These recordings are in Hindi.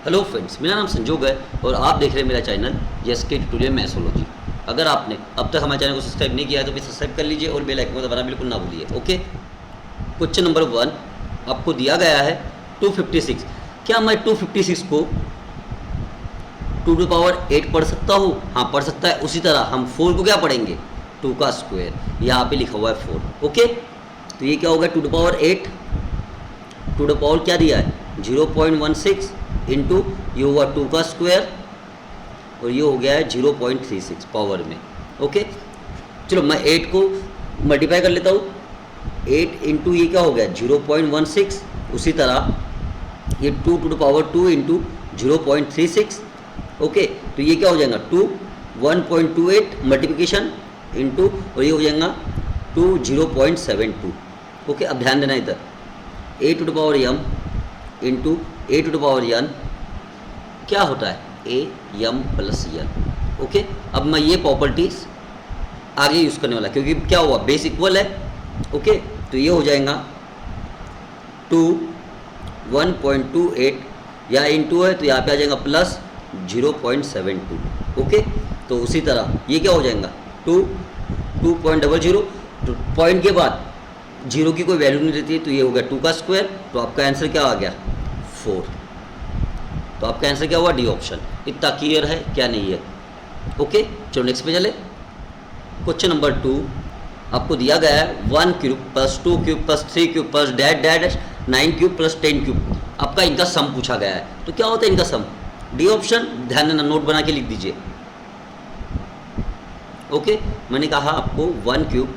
हेलो फ्रेंड्स, मेरा नाम संजोग है और आप देख रहे हैं मेरा चैनल एसके ट्यूटोरियल मैथोलॉजी। अगर आपने अब तक हमारे चैनल को सब्सक्राइब नहीं किया है तो प्लीज़ सब्सक्राइब कर लीजिए और बेल आइकन को दबाना बिल्कुल ना भूलिए। ओके, क्वेश्चन नंबर 1 आपको दिया गया है 256। क्या मैं 256 को 2⁸ पढ़ सकता हूँ? हाँ, पढ़ सकता है। उसी तरह हम 4 को क्या पढ़ेंगे? 2 का स्क्वायर। यहाँ पे लिखा हुआ है 4। ओके, तो ये क्या होगा? 2⁸ 2 क्या दिया है? 0.16 इंटू ये हुआ 2 का स्क्वायर और ये हो गया है 0.36 पावर में। ओके, चलो मैं 8 को मल्टीप्लाई कर लेता हूँ। 8 इंटू ये क्या हो गया? 0.16। उसी तरह ये 2 इंटू 0.36। ओके, तो ये क्या हो जाएगा? 1.28 मल्टीप्लिकेशन इंटू और ये हो जाएगा 0.72। ओके, अब ध्यान देना इधर, a⁻m इंटू a⁻n क्या होता है? am plus n। ओके, अब मैं ये प्रॉपर्टीज आगे यूज़ करने वाला क्योंकि क्या हुआ? बेस इक्वल है। ओके, तो ये हो जाएगा 1.28 या इंटू है तो यहाँ पे आ जाएगा प्लस 0.72। ओके, तो उसी तरह ये क्या हो जाएगा? 2.00। तो पॉइंट के बाद जीरो की कोई वैल्यू नहीं रहती है, तो ये हो गया 2 का स्क्वायर। तो आपका आंसर क्या आ गया? 4। तो आपका आंसर क्या हुआ? D option. इतना क्लियर है क्या? नहीं है। ओके, चलो नेक्स्ट पे चले। क्वेश्चन नंबर 2 आपको दिया गया है 1 cube plus 2 cube plus 3 cube plus dash 9 cube plus 10 cube. आपका इनका सम पूछा गया है। तो क्या होता है इनका सम? D option. ध्यान देना, नोट बना के लिख दीजिए। ओके, मैंने कहा आपको 1 cube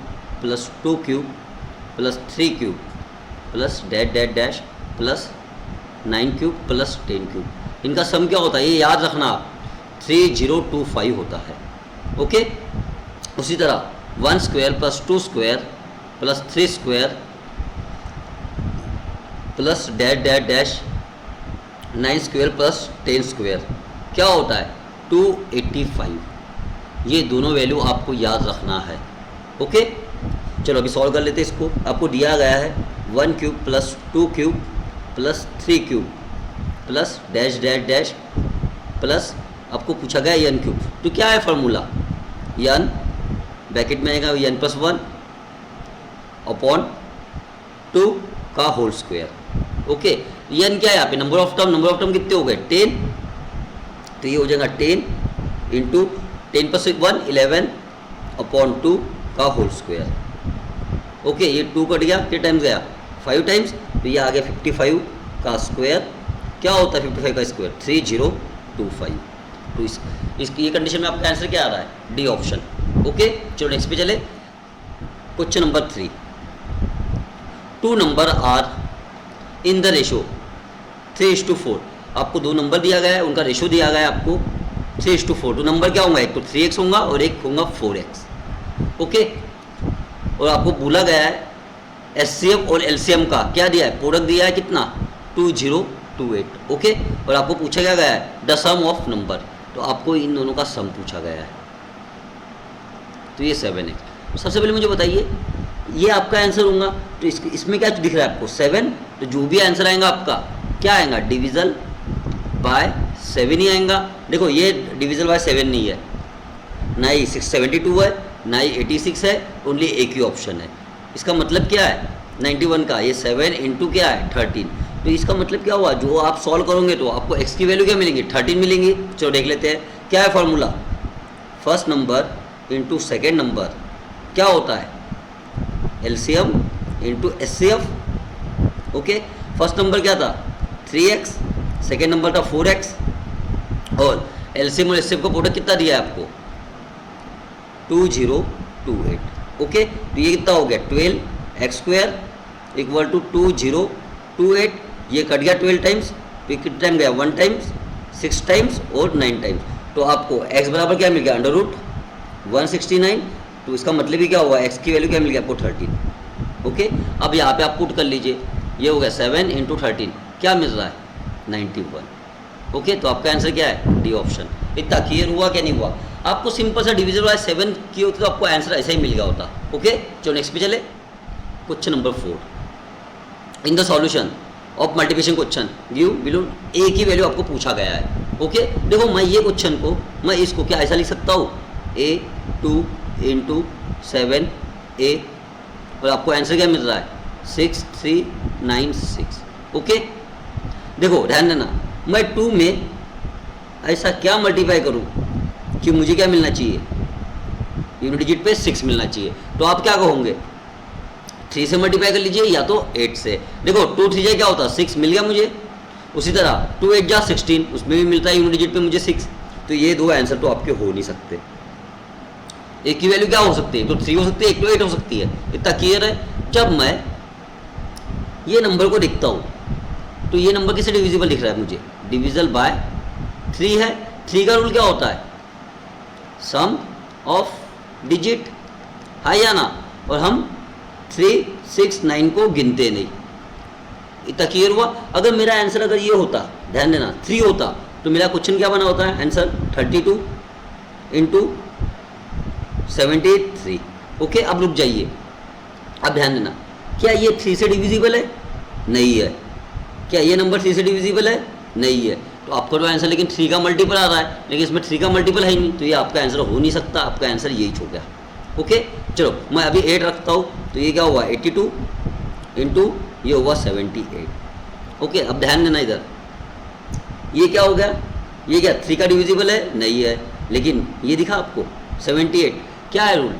plus 2 cube plus 3 cube plus dash plus 9 cube plus 10 cube. इनका सम क्या होता है? ये याद रखना, 3025 होता है। ओके, उसी तरह 1 square plus 2 square plus 3 square plus dash 9 square plus 10 square क्या होता है? 285। ये दोनों वैल्यू आपको याद रखना है। ओके, चलो अभी सॉल्व कर लेते हैं इसको। आपको दिया गया है 1 cube plus 2 cube plus 3 cube plus dash plus आपको पूछा गया n क्यूब। तो क्या है फार्मूला? n ब्रैकेट में आएगा n प्लस 1 अपॉन 2 का होल स्क्वायर। ओके, n क्या है यहाँ पे? नंबर ऑफ टर्म कितने हो गए? 10। तो ये हो जाएगा 10 इंटू 10 प्लस 1 11 अपॉन 2 का होल स्क्वायर। ओके, ये 2 कट गया, कितने टाइम्स गया? 5 टाइम्स। तो ये आ गया 55 का स्क्वायर। क्या होता है 55 का स्क्वायर? 3025। तो इसकी ये कंडीशन में आपका आंसर क्या आ रहा है? D option. ओके, चलो नेक्स्ट पे चले। Question number 3 2 number are in the ratio 3:4। आपको 2 नंबर दिया गया है, उनका रेशो दिया गया है आपको 3:4। तो नंबर क्या होंगे? एक तो 3x होगा और एक होगा 4x। ओके, और आपको बोला गया है एचसीएफ और एलसीएम का क्या दिया है? प्रोडक्ट दिया है कितना? 2028। ओके, और आपको पूछा गया है द सम ऑफ नंबर। तो आपको इन दोनों का सम पूछा गया है। तो ये 7x। सबसे पहले मुझे बताइए, ये आपका आंसर होगा। तो इसमें क्या दिख रहा है आपको? 7। तो जो भी आंसर आएगा आपका क्या आएगा? डिविजल बाय 7 ही आएगा। देखो, ये डिविजल बाय 7 नहीं है, ना ही 672 है, ना ही 86 है, ओनली एक ही ऑप्शन है। इसका मतलब क्या है? 91 का ये 7 इंटू क्या है? 13। तो इसका मतलब क्या हुआ? जो आप सॉल्व करोगे तो आपको x की वैल्यू क्या मिलेंगी? 13 मिलेंगी। चलो देख लेते हैं क्या है formula. First number into second number क्या होता है? LCM into HCF. Okay, first number क्या था? 3x, सेकेंड नंबर था 4x और एलसीएम और एचसीएफ का प्रोडक्ट कितना दिया है आपको? 2028। ओके, तो ये कितना हो गया? 12x² equal to 2028। ये कट गया 12 टाइम्स। तो कितना टाइम गया? 1 टाइम्स, 6 टाइम्स और 9 टाइम्स। तो आपको x बराबर क्या मिल गया? √169। तो इसका मतलब ही क्या हुआ? x की वैल्यू क्या मिल गया आपको? 13। ओके, अब यहाँ पे आप पुट कर लीजिए। ये हो गया 7 इंटू 13 क्या मिल रहा है? 91। ओके, तो आपका आंसर क्या है? D option. इतना क्लियर हुआ क्या नहीं हुआ? आपको सिंपल सा डिविजन बाय 7 की होती तो आपको आंसर ऐसा ही मिल गया होता। ओके, चलो नेक्स्ट पे चले। Question number 4 in the solution of multiplication question give below, एक ही वैल्यू आपको पूछा गया है। ओके, देखो मैं ये क्वेश्चन को, मैं इसको क्या ऐसा लिख सकता हूँ, A2 इंटू 7A, और आपको आंसर क्या मिल रहा है 6396। ओके, देखो ध्यान देना, मैं 2 में ऐसा क्या मल्टीप्लाई करूँ कि मुझे क्या मिलना चाहिए, यूनिट डिजिट पे 6 मिलना चाहिए। तो आप क्या कहोगे, 3 से मल्टीप्लाई कर लीजिए या तो 8 से। देखो 2 3 जा क्या होता है 6 मिल गया मुझे। उसी तरह 2 8 जा 16, उसमें भी मिलता है यूनिट डिजिट पे मुझे 6। तो ये दो आंसर तो आपके हो नहीं सकते। एक की वैल्यू क्या हो सकती है, तो 3 हो सकती है, एक तो 8 हो सकती है। इतना क्लियर है। जब मैं ये नंबर को देखता हूँ तो ये नंबर किससे डिविजिबल दिख रहा है मुझे, डिविजल बाय 3 है। 3 का रूल क्या होता है, सम ऑफ डिजिट, है या ना। और हम 3 6 9 को गिनते नहीं। इतना क्लियर हुआ। अगर मेरा आंसर अगर ये होता, ध्यान देना 3 होता, तो मेरा क्वेश्चन क्या बना होता है, आंसर 32 इंटू 73। ओके, अब रुक जाइए, अब ध्यान देना, क्या ये 3 से डिविजिबल है, नहीं है। क्या ये नंबर 3 से डिविजिबल है, नहीं है। तो आपका तो आंसर लेकिन 3 का मल्टीपल आ रहा है, लेकिन इसमें 3 का मल्टीपल है ही नहीं, तो ये आपका आंसर हो नहीं सकता। आपका आंसर यही हो गया। ओके, चलो मैं अभी 8 रखता हूँ, तो ये क्या हुआ 82 इंटू ये हुआ 78। ओके, अब ध्यान देना इधर, ये क्या हो गया, ये क्या 3 का डिविजिबल है, नहीं है, लेकिन ये दिखा आपको 78। क्या है रूल,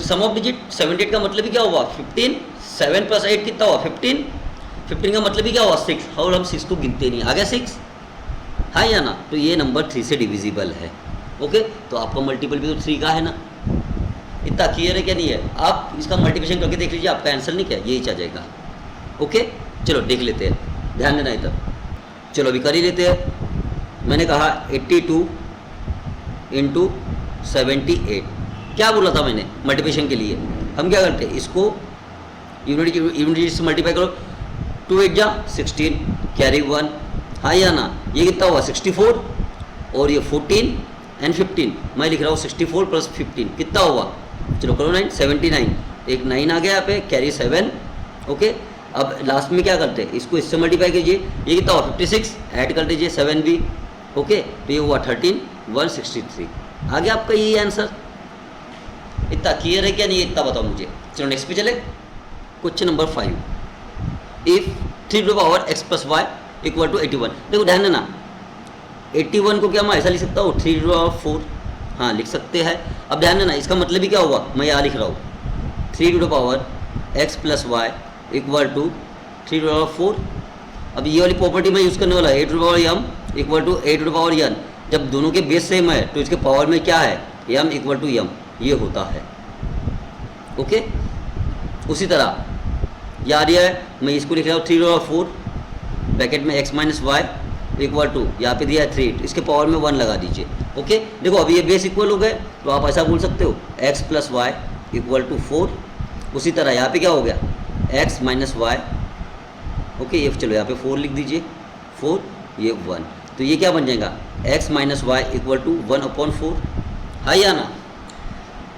सम ऑफ डिजिट। 78 का मतलब ही क्या हुआ 15, 7 + 8 कितना हुआ 15। 15 का मतलब ही क्या हुआ 6, और हम 6 को गिनते नहीं, आ गया 6, हाँ या ना। तो ये नंबर 3 से डिविजिबल है। ओके, तो आपका मल्टीपल भी तो 3 का है ना। इतना क्लियर है क्या नहीं है। आप इसका मल्टीप्लिकेशन करके देख लीजिए, आपका आंसर नहीं क्या यही आ जाएगा। ओके, चलो देख लेते हैं, ध्यान देना इधर। चलो अभी कर ही लेते हैं। मैंने कहा 82 इंटू 78। क्या बोला था मैंने मल्टीप्लिकेशन के लिए, हम क्या करते हैं, इसको यूनिट से मल्टीप्लाई करो। 2 8 जा 16, कैरी 1, हाँ या ना। ये कितना हुआ 64, और ये 14 एंड 15, मैं लिख रहा हूँ 64 + 15 कितना हुआ, चलो करो 9, 79। एक 9 आ गया यहाँ पे, कैरी 7। ओके, अब लास्ट में क्या करते हैं, इसको इससे मल्टीप्लाई कीजिए, ये कितना हुआ 56, ऐड कर दीजिए 7 भी। ओके, तो ये हुआ 13 163। आ गया आपका यही आंसर। इतना क्लियर है क्या नहीं, इतना बताओ मुझे। चलो नेक्स्ट पे चले, question number 5। If 3 x + y = 81। देखो ध्यान देना, 81 को क्या मैं ऐसा लिख सकता हूँ 3 हाँ लिख सकते हैं। अब ध्यान देना, इसका मतलब ही क्या हुआ, मैं यहाँ लिख रहा हूँ 3 x + y = 3 अब ये वाली प्रॉपर्टी मैं यूज़ करने वाला है, 8m = 8n। जब दोनों के बेस सेम है तो इसके पावर में क्या है, m = m, ये होता है। ओके, उसी तरह याद है, मैं इसको लिख रहा हूँ 3 ब्रैकेट में x - y = यहाँ पे दिया है 3, इसके पावर में 1 लगा दीजिए। ओके, देखो अभी ये बेस इक्वल हो गए, तो आप ऐसा बोल सकते हो x + y = 4। उसी तरह यहाँ पे क्या हो गया x - y। ओके, ये चलो यहाँ पे 4 लिख दीजिए, 4 ये 1, तो ये क्या बन जाएगा x - y = 1/4, है या ना।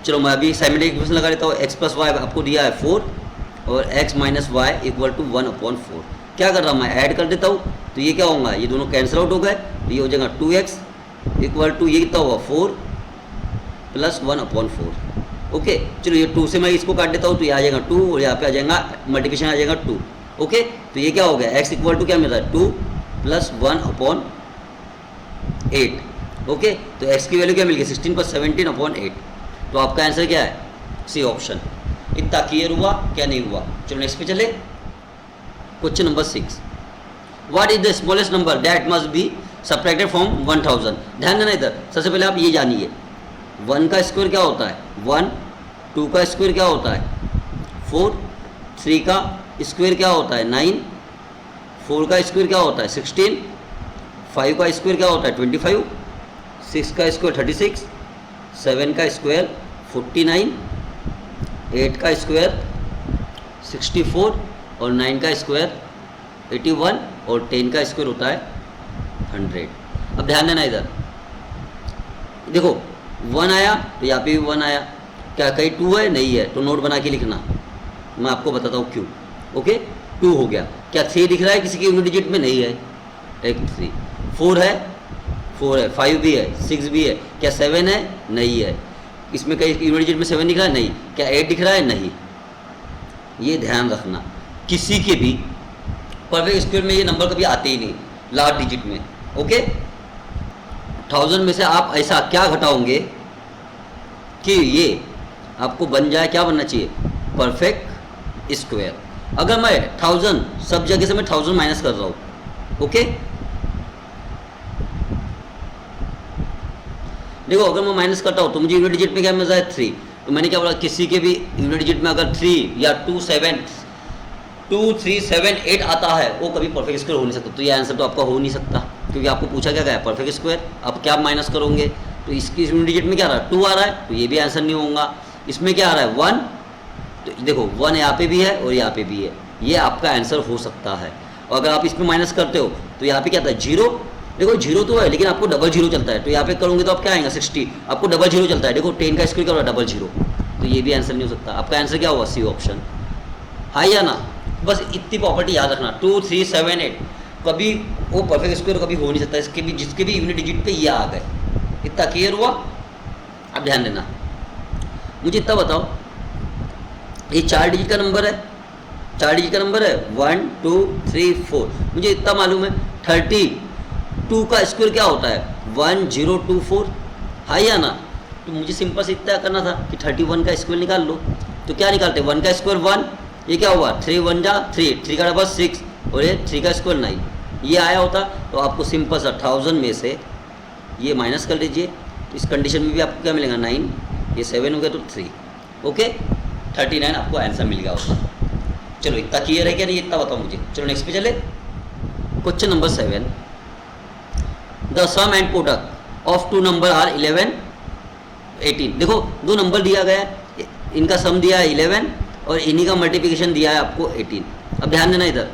चलो मैं अभी साइमल्टेनियस इक्वेशन लगा लेता हूँ। x + y आपको दिया है 4 और x - y = 1/4। क्या कर रहा हूँ मैं, ऐड कर देता हूँ, तो ये क्या होगा, ये दोनों कैंसिल आउट हो गए, तो ये हो जाएगा 2x = ये कितना हुआ 4 + 1/4। ओके, चलो ये 2 से मैं इसको काट देता हूँ, तो ये आ जाएगा 2, और यहाँ पे आ जाएगा मल्टीप्लिकेशन आ जाएगा 2। ओके, तो ये क्या हो गया x = क्या मिल रहा है 2 + 1/8। ओके, तो x की वैल्यू क्या मिल गई 16 + 17/8। तो आपका आंसर क्या है, सी ऑप्शन। इतना क्लियर हुआ क्या नहीं हुआ। चलो नेक्स्ट पे चले, question number 6। What is the smallest number that must be subtracted from 1000। ध्यान देना इधर, सबसे पहले आप ये जानिए 1 का स्क्वायर क्या होता है 1, 2 का स्क्वायर क्या होता है 4, 3 का स्क्वायर क्या होता है 9, 4 का स्क्वायर क्या होता है 16, 5 का स्क्वायर क्या होता है 25, 6 का स्क्वायर 36, 7 का स्क्वायर 49, 8 का स्क्वायर 64, और 9 का स्क्वायर 81, और 10 का स्क्वायर होता है 100। अब ध्यान देना इधर, देखो 1 आया तो यहाँ पे भी 1 आया, क्या कहीं 2 है, नहीं है, तो नोट बना के लिखना, मैं आपको बताता हूँ क्यों। ओके, 2 हो गया, क्या 3 दिख रहा है किसी के यूनिट डिजिट में? नहीं है, एक 3। 4 है, 4 है, 5 भी है, 6 भी है। क्या 7 है? नहीं है। इसमें कहीं यूनिट डिजिट में 7 दिख रहा है? नहीं। क्या 8 दिख रहा है? नहीं। ये ध्यान रखना, किसी के भी परफेक्ट स्क्वायर में ये नंबर कभी आते ही नहीं लास्ट डिजिट में। ओके, 1000 में से आप ऐसा क्या घटाओगे कि ये आपको बन जाए, क्या बनना चाहिए? Perfect square. अगर मैं 1000 सब जगह से मैं 1000 माइनस कर रहा हूँ, ओके, देखो अगर मैं माइनस करता हूँ तो मुझे यूनिट डिजिट में क्या मिल रहा है? 3। तो मैंने क्या बोला, किसी के भी यूनिट डिजिट में अगर 3 या 2 3 7 8 आता है वो कभी परफेक्ट स्क्वायर हो नहीं सकता। तो ये आंसर तो आपका हो नहीं सकता, क्योंकि आपको पूछा क्या गया है? Perfect square. अब क्या माइनस करोगे? तो इसकी यूनिट डिजिट में क्या आ रहा है? 2 आ रहा है, तो ये भी आंसर नहीं होगा। इसमें क्या आ रहा है? 1। तो देखो 1 यहाँ पे भी है और यहाँ पे भी है, ये आपका आंसर हो सकता है। और अगर आप इसमें माइनस करते हो तो यहाँ पे क्या आता है? 0। देखो 0 तो है लेकिन आपको डबल 0 चलता है, तो यहाँ पे करोगे तो आप क्या आएगा? 60। आपको डबल 0 चलता है। देखो 10 का स्क्वायर क्या हो रहा है? डबल 0। तो ये भी आंसर नहीं हो सकता। आपका आंसर क्या होगा? C option. हाँ या ना? बस इतनी प्रॉपर्टी याद रखना, 2 3 7 8 कभी वो परफेक्ट स्क्वायर कभी हो नहीं सकता। इसके भी जिसके भी यूनिट डिजिट पे ये आ गए। इतना क्लियर हुआ? अब ध्यान देना, मुझे इतना बताओ, ये 4 डिजिट का नंबर है, 4 डिजिट का नंबर है 1 2 3 4। मुझे इतना मालूम है 32 का स्क्वायर क्या होता है? 1024। हाँ या ना? तो मुझे सिंपल से इतना करना था कि 31 का स्क्वायर निकाल लो। तो क्या निकालते? 1 का स्क्वायर 1, ये क्या हुआ? 3 1 जा 3, 3 का डबल 6 और ये 3 का स्क्वायर 9, ये आया होता। तो आपको सिंपल सा 1000 में से ये माइनस कर लीजिए। इस कंडीशन में भी आपको क्या मिलेगा? 9, ये 7 हो गया तो 3, ओके, 39 आपको आंसर मिल गया होता। चलो इतना क्लियर है क्या नहीं? इतना बताओ मुझे। चलो नेक्स्ट पे चले। Question number 7, the sum and product of 2 number are 11 18। देखो 2 नंबर दिया गया है, इनका सम दिया है 11 और इन्हीं का मल्टीप्लिकेशन दिया है आपको 18। अब ध्यान देना, इधर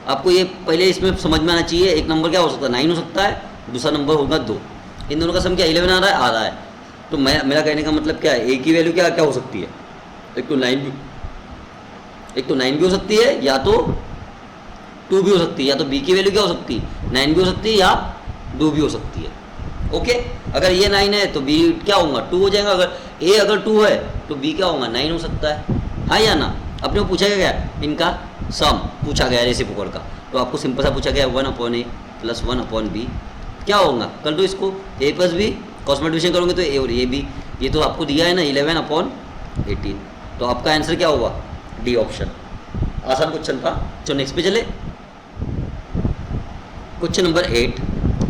आपको ये पहले इसमें समझ में आना चाहिए। एक नंबर क्या हो सकता है? 9 हो सकता है, दूसरा नंबर होगा 2। इन दोनों का सम क्या 11 आ रहा है। तो मेरा कहने का मतलब क्या है? ए की वैल्यू क्या क्या हो सकती है? एक तो 9 भी हो सकती है, या तो 2 भी हो सकती है, या तो बी की वैल्यू क्या हो सकती है? 9 भी हो सकती है या 2 भी हो सकती है। ओके, अगर ये 9 है तो बी क्या होगा? 2 हो जाएगा। अगर 2 है तो बी क्या होगा? 9 हो सकता है। हाँ या ना? अपने को पूछा गया इनका सम पूछा गया रेसिप्रोकल का, तो आपको सिंपल सा पूछा गया 1/a + 1/b क्या होगा? कर दो इसको, a + b, क्रॉस मल्टीप्लिकेशन करोगे तो a और a b। ये तो आपको दिया है ना 11/18। तो आपका आंसर क्या होगा? D option. आसान क्वेश्चन था। चलो नेक्स्ट पे चले। Question number 8,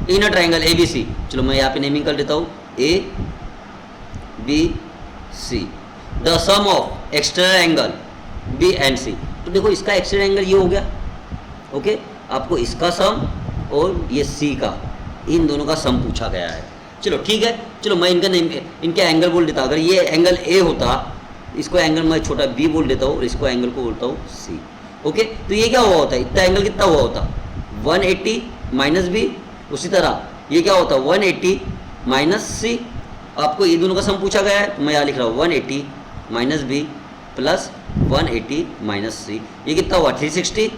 in a triangle ABC। चलो मैं यहाँ पे नेमिंग कर देता हूँ ABC, the sum of external angle B and C। तो देखो इसका एक्सटर्नल एंगल ये हो गया, ओके, आपको इसका सम और ये C का, इन दोनों का सम पूछा गया है। चलो ठीक है, चलो मैं इनके एंगल बोल देता। अगर ये एंगल A होता, इसको एंगल मैं छोटा b बोल देता हूँ और इसको एंगल को बोलता हूँ C। ओके, तो ये क्या हुआ होता है? इतना एंगल कितना हुआ होता? 180 - b। उसी तरह ये क्या होता? 180 - C। आपको ये दोनों का सम पूछा गया है, तो मैं यहाँ लिख रहा हूँ 180 - b + 180 - C। ये कितना हुआ? 360।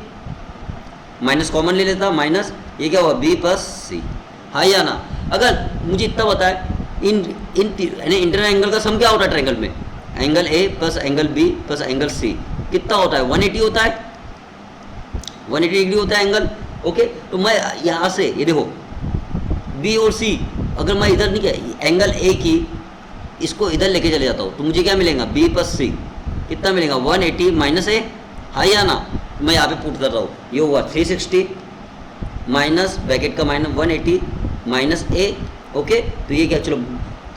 माइनस कॉमन ले लेता, माइनस ये क्या हुआ? b + C। हाँ या ना? अगर मुझे इतना बताए इन इंटरनल एंगल का सम क्या होता है ट्रायंगल में? Angle A + angle B + angle C कितना होता है? 180 होता है, 180 डिग्री होता है एंगल। ओके, तो मैं यहाँ से ये देखो B और C, अगर मैं इधर नहीं किया एंगल A की, इसको इधर लेके चले जाता हूँ तो मुझे क्या मिलेगा? B + C कितना मिलेगा? 180 - A। हाँ या ना? मैं यहाँ पे पुट कर रहा हूँ, ये हुआ 360 माइनस ब्रैकेट का माइनस 180 - A। ओके, तो ये क्या? चलो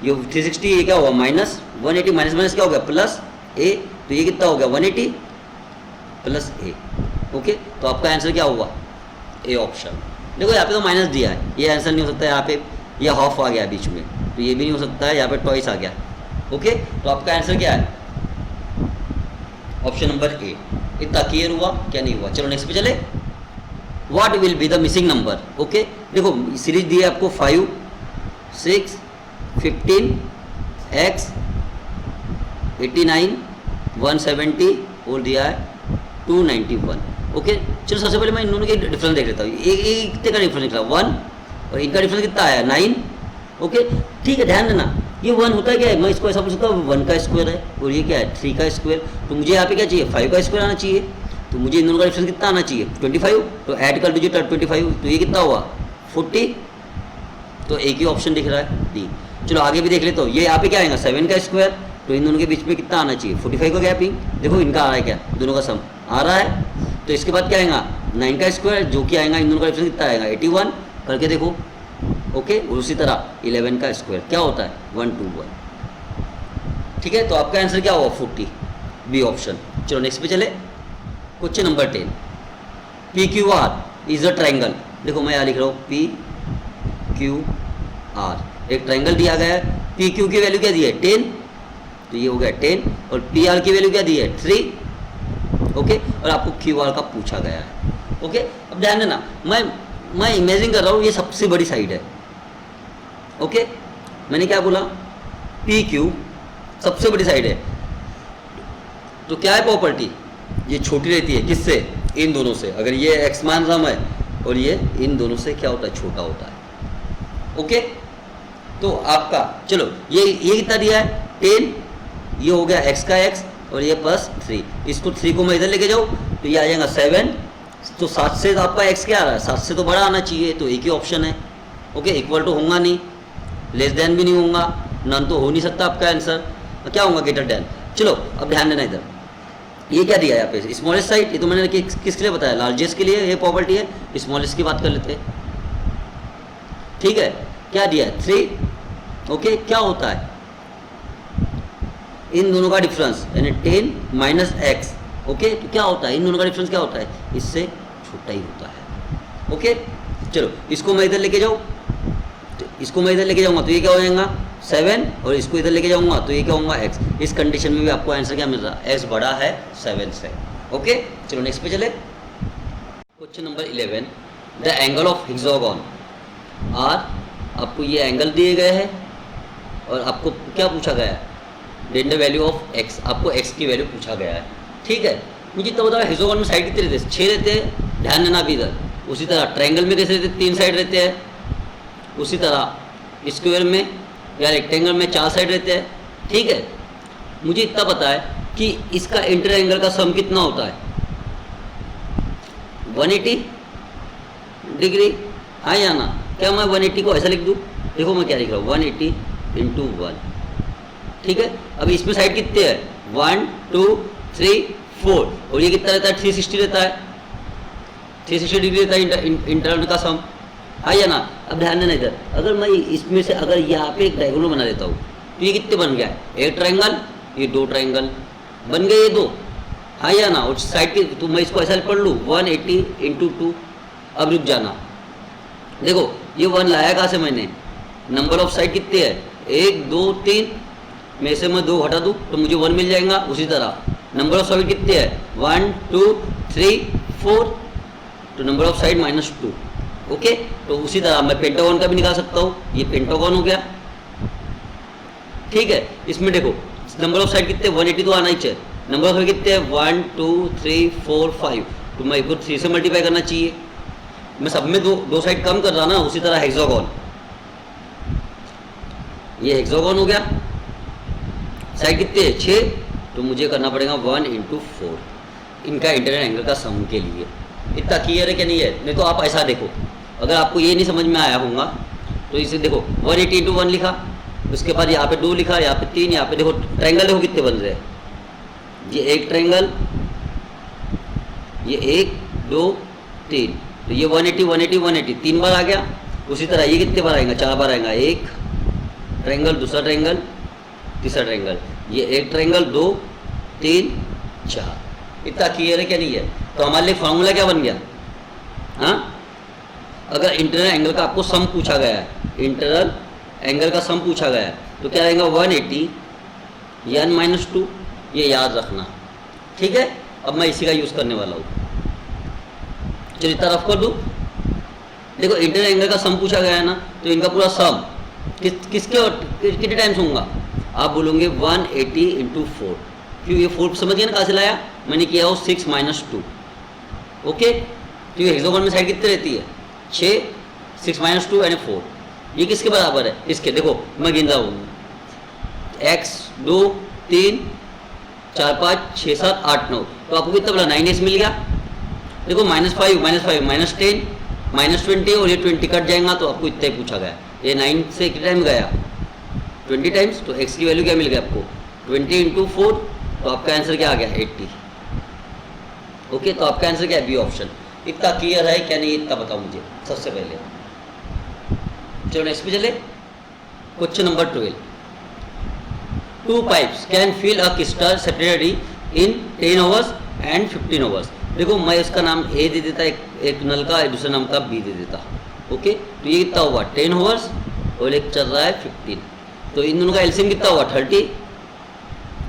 ये 360, ये क्या हुआ? -180 माइनस क्या हो गया? +A। तो ये कितना हो गया? 180 + A। ओके, तो आपका आंसर क्या होगा? A option. देखो यहाँ पे तो माइनस दिया है, ये आंसर नहीं हो सकता। यहाँ पे ये हाफ आ गया बीच में, तो ये भी नहीं हो सकता है। यहाँ पे ट्वाइस आ गया। ओके, तो आपका आंसर क्या है? Option number A। इतना क्लियर हुआ क्या नहीं हुआ? चलो नेक्स्ट पे चले। What will be the missing number? Okay, देखो सीरीज दी है आपको 5 6 15 x 89 170 और दिया है 291। ओके चलो सबसे पहले मैं इन दोनों के डिफरेंस देख लेता हूँ। ये कितने का डिफरेंस निकला 1 और इनका डिफरेंस कितना आया 9। ओके ठीक है, ध्यान देना ये 1 होता है क्या है, मैं इसको ऐसा पूछ सकता हूँ 1 का स्क्वायर है और ये क्या है 3 का स्क्वायर। तो मुझे यहाँ पे क्या चाहिए 5 का स्क्वायर आना चाहिए। तो मुझे इन दोनों का डिफरेंस कितना आना चाहिए 25। तो ऐड कर दीजिए 25, तो ये कितना हुआ 40। तो एक ही ऑप्शन दिख रहा है डी। चलो आगे भी देख लेता हूँ। ये यहाँ पे क्या आएगा 7 का स्क्वायर। तो इन दोनों के बीच में कितना आना चाहिए 45 का गैपिंग। देखो इनका आ रहा है क्या, दोनों का सम आ रहा है। तो इसके बाद क्या आएगा 9 का स्क्वायर, जो कि आएगा इन दोनों का डिफरेंस कितना आएगा 81 करके देखो। ओके और उसी तरह 11 का स्क्वायर क्या होता है 121। ठीक है, तो आपका आंसर क्या होगा 40, बी ऑप्शन। चलो नेक्स्ट पे चले। Question number 10, P Q R is a triangle. देखो मैं यहाँ लिख रहा हूँ पी क्यू आर, एक ट्राइंगल दिया गया है। पी क्यू की वैल्यू क्या दी है 10, तो ये हो गया 10, और पी आर की वैल्यू क्या दी है 3। ओके और आपको क्यू आर का पूछा गया है। ओके अब ध्यान देना, मैं इमेजिन कर रहा हूँ ये सबसे बड़ी साइड है। ओके मैंने क्या बोला पी क्यू सबसे बड़ी साइड है। तो क्या है प्रॉपर्टी, ये छोटी रहती है किससे, इन दोनों से। अगर ये एक्स मान रहा है और ये इन दोनों से क्या होता है छोटा होता है। ओके तो आपका चलो ये कितना दिया है 10, ये हो गया x का x और ये प्लस 3। इसको 3 को मैं इधर लेके जाऊँ तो ये आ जाएगा 7। तो 7 से आपका x क्या आ रहा है 7 से तो बड़ा आना चाहिए। तो एक ही ऑप्शन है। ओके इक्वल टू होगा नहीं, लेस देन भी नहीं होगा, नन तो हो नहीं सकता आपका आंसर। क्या होगा ग्रेटर देन। चलो अब ध्यान देना इधर, ये क्या दिया है यहाँ पे स्मॉलेस्ट साइड। ये तो मैंने किसके लिए बताया लार्जेस्ट के लिए ये प्रॉपर्टी है। स्मॉलेस्ट की बात कर लेते हैं। ठीक है क्या दिया है 3। ओके क्या होता है इन दोनों का डिफरेंस यानी 10 माइनस एक्स। ओके तो क्या होता है इन दोनों का डिफरेंस क्या होता है, इससे छोटा ही होता है। ओके चलो इसको मैं इधर लेके जाऊँ, तो इसको मैं इधर लेके जाऊँगा तो ये क्या हो जाएगा 7, और इसको इधर लेके जाऊँगा तो ये क्या होगा x। इस कंडीशन में भी आपको आंसर क्या मिल रहा है x बड़ा है 7 से। ओके चलो नेक्स्ट पे चले। Question number 11, the angle of hexagon are. आपको ये एंगल दिए गए हैं और आपको क्या पूछा गया है then the value of x। आपको x की वैल्यू पूछा गया है। ठीक है मुझे तो बताओ हेक्सागोन में साइड कितने रहते हैं 6 रहते हैं, ध्यान देना भी इधर। उसी तरह ट्रायंगल में कैसे रहते हैं 3 साइड रहते हैं, उसी तरह स्क्वायर में या रेक्टेंगल में 4 साइड रहते हैं। ठीक है मुझे इतना पता है कि इसका इंटर एंगल का सम कितना होता है 180 डिग्री। हाँ या ना, क्या मैं 180 को ऐसा लिख दूँ, देखो मैं क्या लिख रहा हूँ 180 इंटू 1। ठीक है अब इसमें साइड कितने हैं 1 2 3 4, और ये कितना रहता है 360 रहता है, 360 डिग्री रहता है इंटरनल का सम। हाँ या ना। अब ध्यान देना इधर, अगर मैं इसमें से अगर यहाँ पे एक डायगोनल बना देता हूँ तो ये कितने बन गया एक ट्रायंगल, ये 2 ट्रायंगल बन गए ये 2। हाँ या ना। और साइड के तो मैं इसको ऐसा पढ़ लूँ 180 इंटू 2। अब रुक जाना, देखो ये 1 लाया कहाँ से मैंने, नंबर ऑफ साइड कितने हैं 1 2 3 में से मैं 2 हटा दूँ तो मुझे 1 मिल जाएगा। उसी तरह नंबर ऑफ साइड कितने हैं 1 2 3 4, तो नंबर ऑफ साइड -2। ओके तो उसी तरह मैं पेंटागन का भी निकाल सकता हूँ, ये पेंटागन हो गया। ठीक है इसमें देखो नंबर ऑफ साइड कितने 180 तो आना ही चाहिए, नंबर ऑफ साइड कितने 1 2 3 4 5, तो मैं इसको 3 से मल्टीप्लाई करना चाहिए। मैं सब में दो साइड कम कर रहा ना। उसी तरह हेक्सागोन, ये हेक्सागोन हो गया, साइड कितने 6, तो मुझे करना पड़ेगा 1 इंटू 4 इनका इंटरनल एंगल का सम के लिए। इतना क्लियर है कि नहीं है। नहीं तो आप ऐसा देखो, अगर आपको ये नहीं समझ में आया होगा तो इसे देखो 180 इंटू 1 लिखा, उसके बाद यहाँ पे 2 लिखा, यहाँ पे 3, यहाँ पे देखो ट्रायंगल देखो कितने बन रहे हैं। ये एक ट्रायंगल, ये 1 2 3, तो ये 180 180 180 3 बार आ गया। उसी तरह ये कितने बार आएगा 4 बार आएगा, एक ट्रायंगल, दूसरा ट्रायंगल, तीसरा ट्रायंगल, ये एक ट्रायंगल 2 3 4। इतना क्लियर है क्या नहीं है। तो हमारे लिए फॉर्मूला क्या बन गया, हाँ अगर इंटरनल एंगल का आपको सम पूछा गया है, इंटरनल एंगल का सम पूछा गया है तो क्या रहेगा 180 n-2, ये याद रखना। ठीक है अब मैं इसी का यूज़ करने वाला हूँ। चलिए इतना रफ कर दूँ। देखो इंटरनल एंगल का सम पूछा गया है ना, तो इनका पूरा सम कितने टाइम्स होगा, आप बोलोगे 180 इंटू 4। क्यों ये 4 समझिए ना कहाँ से लाया, मैंने किया हो 6 - 2। ओके, तो ये हेक्सागोन में साइड कितनी रहती है 6, 6 - 2 यानी 4। ये किसके बराबर है, इसके। देखो मैं गिन रहा हूँ, x 2 3 4 5 6 7 8 9, तो आपको कितना बोला 9x मिल गया। देखो -5 -5 -10 -20 और ये 20 कट जाएगा तो आपको इतना ही पूछा गया। ये 9 से कितने टाइम गया 20 टाइम्स, तो x की वैल्यू क्या मिल गया आपको 20 × 4, तो आपका आंसर क्या आ गया 80। ओके, तो आपका आंसर क्या है बी ऑप्शन। इतना क्लियर है क्या नहीं इतना बताओ मुझे सबसे पहले। चलो नेक्स्ट पे चले, question number 12। 2 pipes can fill a crystal separately in 10 hours and 15 hours. देखो मैं इसका नाम ए दे देता, एक नल का, दूसरा नाम का बी दे देता। ओके, तो ये कितना हुआ 10 आवर्स और एक चल रहा है 15, तो इन दोनों का एलसीएम कितना हुआ 30।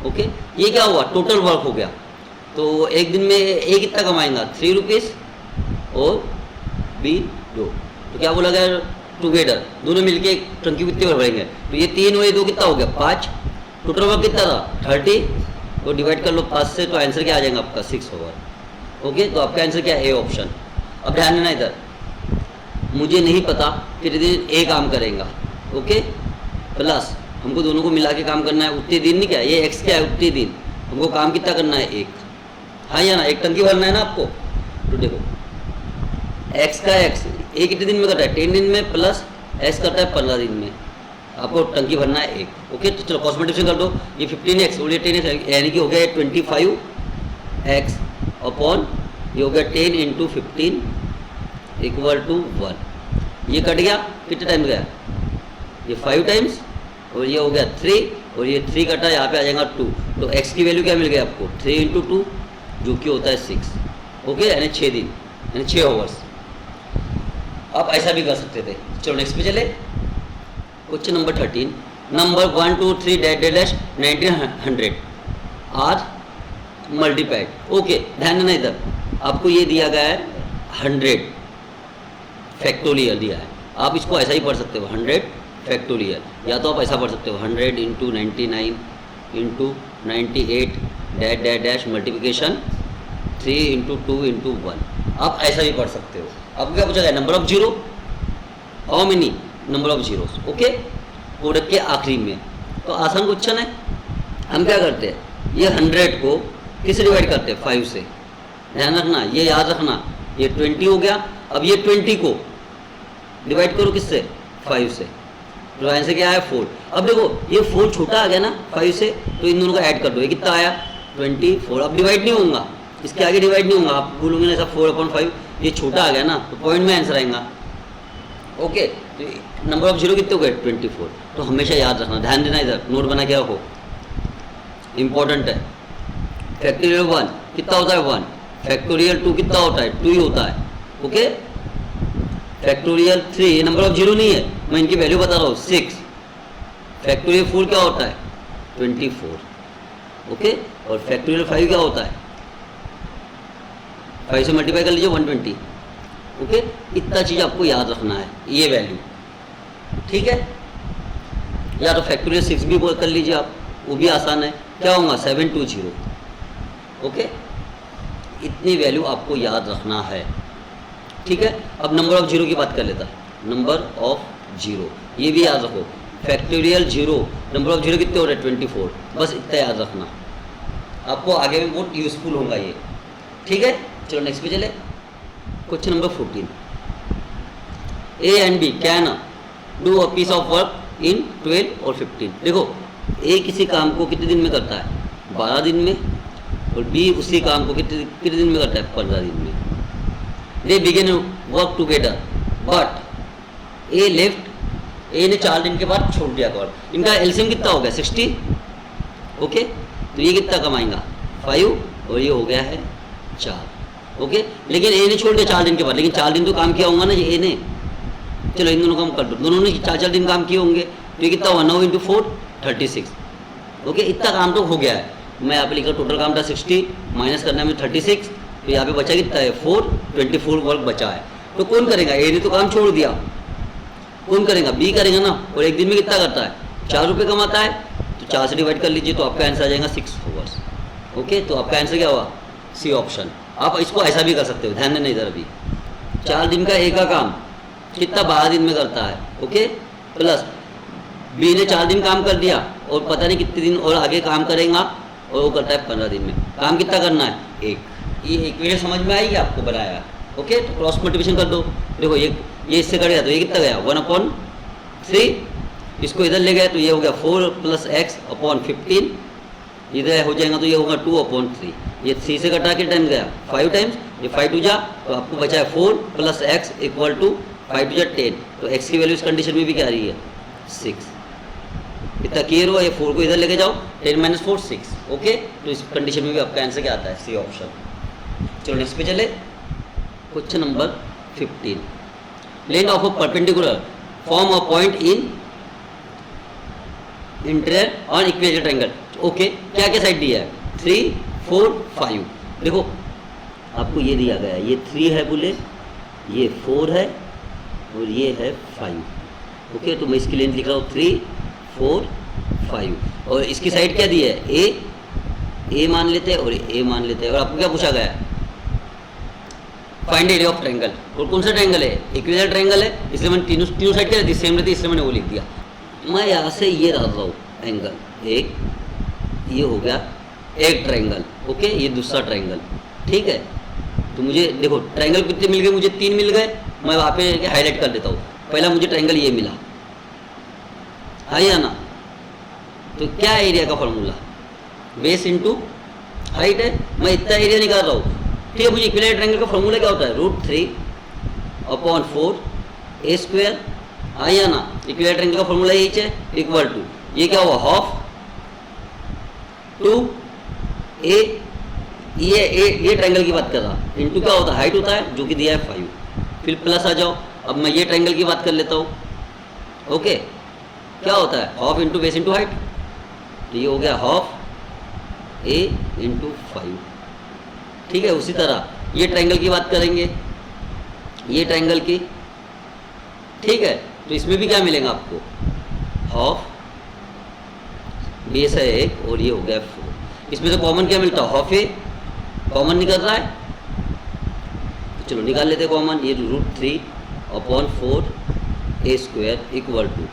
ओके, ये क्या हुआ टोटल वर्क हो गया। तो एक दिन में ए कितना कमाएगा 3 रुपीज़ और बी 2, तो क्या बोला गया टुगेदर दोनों मिलके एक टंकी कितने भरेंगे, तो ये 3 और ये 2 कितना हो गया 5, टोटल वर्क कितना था 30, तो डिवाइड कर लो 5 से, तो आंसर क्या आ जाएगा आपका 6 आवर। ओके, तो आपका आंसर क्या है ए ऑप्शन। अब ध्यान देना इधर, मुझे नहीं पता कितने दिन ए काम करेगा। ओके, प्लस हमको दोनों को मिला के काम करना है उतने दिन, नहीं क्या ये एक्स क्या है उतने दिन, हमको काम कितना करना है 1, हाँ या ना, एक टंकी भरना है ना आपको। तो देखो एक्स का एक्स ए कितने दिन में करता है 10 दिन में, प्लस एक्स करता है 15 दिन में, आपको टंकी भरना है 1। ओके, तो चलो कॉस्मेटिक्स कर दो, ये 15x और ये 10x यानी कि हो गया 25x अपॉन ये हो गया 10 × 15 = 1। ये कट गया, कितने टाइम गया ये 5 टाइम्स, और ये हो गया 3 और ये 3 कटा, यहाँ पे आ जाएगा 2, तो x की वैल्यू क्या मिल गई आपको 3 × 2 जो कि होता है 6। ओके, यानी 6 दिन यानी 6 आवर्स। आप ऐसा भी कर सकते थे। चलो नेक्स्ट पे चले, question number 13। Number 1 2 3 dash 1900 are multiplied. Okay, ध्यान देना इधर, आपको ये दिया गया है 100 फैक्टोरियल दिया है, आप इसको ऐसा ही पढ़ सकते हो 100 फैक्टोरियल, या तो आप ऐसा पढ़ सकते हो 100 × 99 × 98 डैश डैश मल्टीप्लिकेशन 3 × 2 × 1, आप ऐसा भी पढ़ सकते हो। आपको क्या पूछा गया number of zero, how many number of zeros. Okay, product के आखिरी में, तो आसान क्वेश्चन है। हम क्या करते हैं ये 100 को किससे डिवाइड करते हैं 5 से, ध्यान रखना ये याद रखना, ये 20 हो गया। अब ये 20 को डिवाइड करो किससे 5 से, तो आंसर क्या है 4। अब देखो ये 4 छोटा आ गया ना 5 से, तो इन दोनों का ऐड कर दो, ये कितना आया 24। अब डिवाइड नहीं होगा, इसके आगे डिवाइड नहीं होगा, आप बोलोगे ना ऐसा 4/5, ये छोटा आ गया ना, तो पॉइंट में आंसर आएगा। ओके, तो नंबर ऑफ जीरो कितने हो गए 24, तो हमेशा याद रखना, ध्यान देना इधर, नोट बना के रखो, इंपॉर्टेंट है। फैक्टोरियल 1 कितना होता है 1, फैक्टोरियल 2 कितना होता है 2 ही होता है। ओके, फैक्टोरियल 3 ये नंबर ऑफ जीरो नहीं है, मैं इनकी वैल्यू बता रहा हूँ 6। फैक्टोरियल 4 क्या होता है 24। ओके, और फैक्टोरियल 5 क्या होता है 5 से मल्टीप्लाई कर लीजिए 120। ओके, इतना चीज़ आपको याद रखना है, ये वैल्यू, ठीक है। या तो फैक्टोरियल 6 भी कर लीजिए आप, वो भी आसान है, क्या होगा 720। ओके, इतनी वैल्यू आपको याद रखना है, ठीक है। अब नंबर ऑफ जीरो की बात कर लेता है, नंबर ऑफ जीरो ये भी याद रखो, फैक्टोरियल 0 नंबर ऑफ जीरो कितने हो रहे हैं 24, बस इतना याद रखना, आपको आगे में बहुत यूजफुल होगा ये, ठीक है। चलो नेक्स्ट पे चले, question number 14। A and b can do a piece of work in 12 और 15। देखो ए किसी काम को कितने दिन में करता है 12 दिन में, और बी उसी काम को कितने दिन में करता है 15 दिन में। They begin work together but A left, A ने 4 दिन के बाद छोड़ दिया कॉल, इनका एलसीएम कितना हो गया 60। ओके, तो ये कितना कमाएगा 5 और ये हो गया है 4। ओके, लेकिन ए ने छोड़ दिया 4 दिन के बाद, लेकिन 4 दिन तो काम किया होगा ना ये ए ने, चलो इन दोनों काम कर दो, दोनों ने 4 दिन काम किए होंगे, तो ये कितना हुआ 9 × 4 36। ओके, इतना काम तो हो गया है, मैं यहाँ पे लिखा टोटल काम था 60 माइनस करने में 36, तो यहाँ पे बचा कितना है 4, 24 वर्क बचा है। तो कौन करेगा, ए ने तो काम छोड़ दिया, कौन करेगा बी करेगा ना, और एक दिन में कितना करता है 4 रुपये कमाता है, तो 4 से डिवाइड कर लीजिए, तो आपका आंसर आ जाएगा 6 आवर्स। ओके, तो आपका आंसर क्या हुआ सी ऑप्शन। आप इसको ऐसा भी कर सकते हो, ध्यान देना इधर। अभी 4 दिन का ए का काम कितना 12 दिन में करता है, ओके। प्लस बी ने 4 दिन काम कर दिया और पता नहीं कितने दिन और आगे काम करेगा, और वो करता है 15 दिन में। काम कितना करना है, 1। ये इक्वेशन समझ में आएगी आपको, बनाया, ओके। तो क्रॉस मल्टीप्लिकेशन कर दो। देखो ये इससे कट गया तो ये कितना गया 1/3, इसको इधर ले गया तो ये हो गया 4 + x/15, इधर हो जाएगा तो ये होगा 2/3। ये 3 से कटा के टाइम गया 5 टाइम्स, ये 5 2 जा तो आपको बचा है 4 + x = 5 2 जा 10। तो x की वैल्यू इस कंडीशन में भी क्या आ रही है, 6। इतना क्लियर हुआ। ये 4 को इधर लेके जाओ, 10 - 4 6, ओके। तो इस कंडीशन में भी आपका आंसर क्या आता है, सी ऑप्शन। चलो नेक्स्ट पे चले। Question number 15, length of a perpendicular form a point in intersect on equilateral triangle, okay. क्या क्या साइड दिया है, 3 4 5। देखो आपको ये दिया गया है, ये 3 है बोले, ये 4 है और ये है 5, ओके। तो मैं इसकी लेंथ लिख रहा हूँ 3 4 5, और इसकी साइड क्या दी है, ए मान लेते हैं और ए मान लेते हैं। और आपको क्या पूछा गया है, फाइंड एरिया ऑफ ट्रायंगल। और कौन सा ट्रायंगल है, इक्विलेटरल ट्रायंगल है, इसलिए मैंने तीनों साइड क्या रहती है, सेम रहती है, इसलिए मैंने वो लिख दिया। मैं यहाँ से ये डाल रहा हूँ एंगल, एक ये हो गया एक ट्रायंगल, ओके। ये दूसरा ट्रायंगल, ठीक है। तो मुझे देखो ट्रायंगल कितने मिल गए, मुझे 3 मिल गए। मैं वहाँ पे हाईलाइट कर देता हूँ। पहला मुझे ट्रायंगल ये मिला, है या ना। तो क्या एरिया का फॉर्मूला, बेस इंटू हाइट है। मैं इतना एरिया निकाल रहा हूँ, ठीक है। मुझे इक्विलेटरल ट्रायंगल का फॉर्मूला क्या होता है, √3/4 a², है या ना। इक्विलेटरल ट्रायंगल का फॉर्मूला यही है, इक्वल टू ये क्या हुआ, हाफ 2 a, ये ट्रायंगल की बात कर रहा, इंटू क्या होता है, हाइट होता है जो कि दिया है 5, फिर प्लस आ जाओ। अब मैं ये ट्रायंगल की बात कर लेता हूँ, ओके। क्या होता है, half into base into height, तो ये हो गया हाफ a × 5, ठीक है। उसी तरह ये ट्रायंगल की बात करेंगे, ये ट्रायंगल की, ठीक है। तो इसमें भी क्या मिलेगा आपको, हाफ बेस है 1 और ये हो गया 4। इसमें से कॉमन क्या मिलता है, हाफ a कॉमन निकल रहा है, तो चलो निकाल लेते हैं कॉमन। ये √3/4 a² = 2,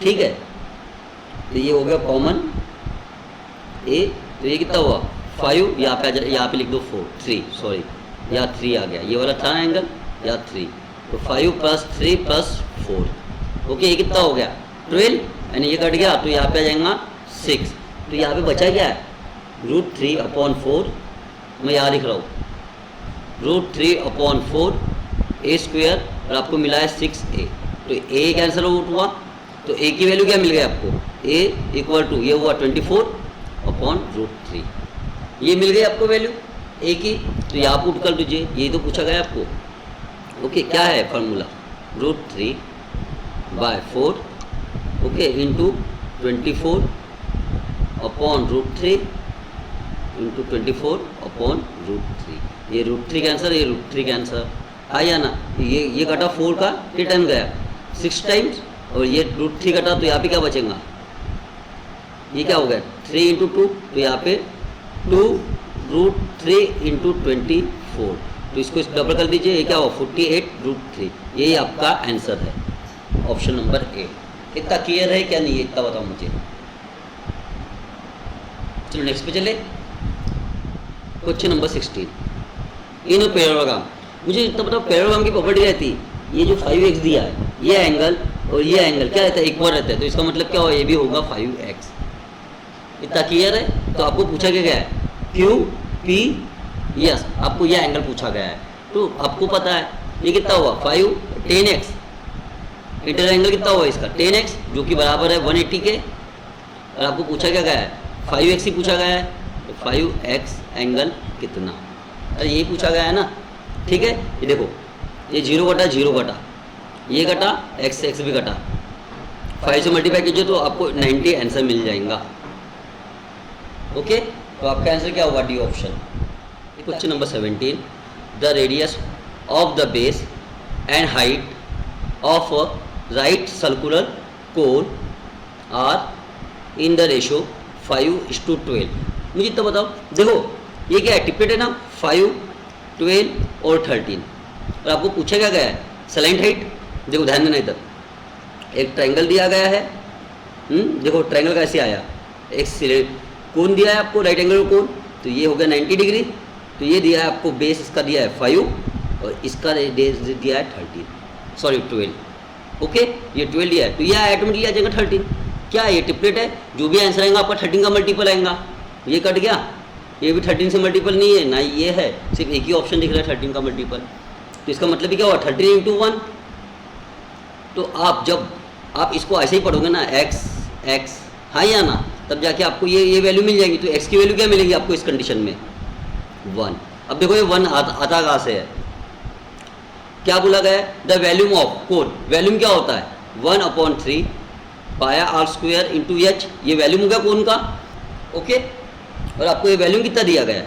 ठीक है। तो ये हो गया कॉमन a, तो ये कितना हुआ 5, यहाँ पे लिख दो 3 सॉरी, यहाँ 3 आ गया, ये वाला था एंगल, यहाँ 3, तो 5 + 3 + 4, ओके। ये कितना हो गया 12, यानी ये कट गया तो यहाँ पे आ जाएगा 6। तो यहाँ पे बचा क्या है, √3/4, मैं यहाँ लिख रहा हूँ √3/4 a², और आपको मिला है 6a। तो a कैंसिल आउट हुआ, तो a की वैल्यू क्या मिल गई आपको, a = ये हुआ 24/√3, ये मिल गई आपको वैल्यू a की। तो यहाँ पुट कर दीजिए, यही तो पूछा गया आपको, ओके। क्या है फार्मूला, √3/4, ओके, इंटू 24/√3 इंटू 24/√3। ये √3 कैंसर, ये √3 कैंसर, आया ना। ये कटा 4 का कितना टाइम गया, 6 टाइम्स, और ये √3 कटा तो यहाँ पे क्या बचेगा, ये क्या हो गया 3 × 2, तो यहाँ पे 2√3 × 24, तो इसको डबल कर दीजिए, ये क्या हुआ 48√3। यही आपका आंसर है, ऑप्शन नंबर ए। इतना क्लियर है क्या नहीं है, इतना बताओ मुझे। चलो नेक्स्ट पे चले। क्वेश्चन नंबर 16, इन पैरेललोग्राम। मुझे इतना बताओ, पैरेललोग्राम की प्रॉपर्टी रहती है, ये जो 5x दिया है, ये एंगल और ये एंगल क्या रहता है, इक्वल रहता है। तो इसका मतलब क्या होगा, ये भी होगा 5x। इतना क्लियर है। तो आपको पूछा क्या गया है, QP, यस, आपको ये एंगल पूछा गया है। तो आपको पता है ये कितना हुआ 5 10x, इंटरसेक्ट एंगल कितना हुआ इसका 10x, जो कि बराबर है 180 के। और आपको पूछा क्या गया है, 5x ही पूछा गया है, तो 5x एंगल कितना, अरे यही पूछा गया है ना, ठीक है। ये देखो, ये 0 कटा 0 कटा, ये कटा x भी कटा, 5 से मल्टीप्लाई कीजिए तो आपको 90 आंसर मिल जाएगा, ओके। तो आपका आंसर क्या होगा, d option. Question number 17, the radius of the base and height of a right circular cone are in the ratio 5:12। मुझे इतना बताओ, देखो ये क्या है, टिपेट है ना 5 12 और 13। और आपको पूछा क्या गया है स्लैंट हाइट। देखो ध्यान देना इधर, एक ट्रायंगल दिया गया है। देखो ट्रायंगल कैसे आया, एक कोण दिया है आपको, राइट एंगल कोण, तो ये हो गया 90 डिग्री। तो ये दिया है आपको, बेस इसका दिया है 5 और इसका दिया है 12। ओके, ये 12 दिया है, तो ये ऑटोमेटिकली आ जाएगा 13। क्या है ये ट्रिपलेट है, जो भी आंसर आएगा आपका 13 का मल्टीपल आएगा। ये कट गया, ये भी 13 से मल्टीपल नहीं है ना, ये है, सिर्फ एक ही ऑप्शन दिख रहा है 13 का मल्टीपल। तो इसका मतलब क्या हुआ 13 × 1। तो आप जब आप इसको ऐसे ही पढ़ोगे ना, x हाँ या ना, तब जाके आपको ये वैल्यू मिल जाएगी। तो x की वैल्यू क्या मिलेगी आपको इस कंडीशन में 1। अब देखो ये 1 आता कहाँ से है, क्या बोला गया है, द वैल्यूम ऑफ कोण। वैल्यूम क्या होता है 1/3 pi r square into H, ये वैल्यूम हो गया कोण का। ओके, और आपको ये वैल्यूम कितना दिया गया है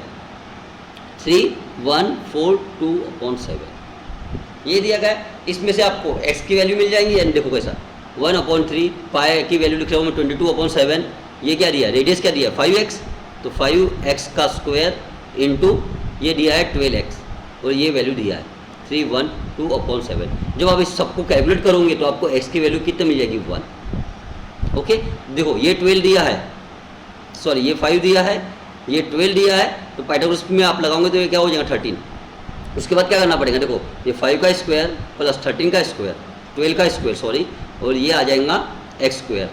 3142/7 ये दिया गया है। इसमें से आपको x की वैल्यू मिल जाएंगी, यानी देखो कैसा 1/3 पाया की वैल्यू लिख रहा हूँ मैं 22/7। ये क्या दिया, रेडियस क्या दिया 5x, तो 5x का स्क्वायर इंटू ये दिया है 12x और ये वैल्यू दिया है 312/7। जब आप इस सबको कैलकुलेट करोगे तो आपको x की वैल्यू कितनी मिल जाएगी 1। ओके, देखो ये 12 दिया है, सॉरी ये 5 दिया है, ये 12 दिया है, तो पाइथागोरस में आप लगाओगे तो ये क्या हो जाएगा 13। उसके बाद क्या करना पड़ेगा, देखो ये 5 का स्क्वायर प्लस 13 का स्क्वायर 12 का स्क्वायर सॉरी, और ये आ जाएगा x स्क्वायर,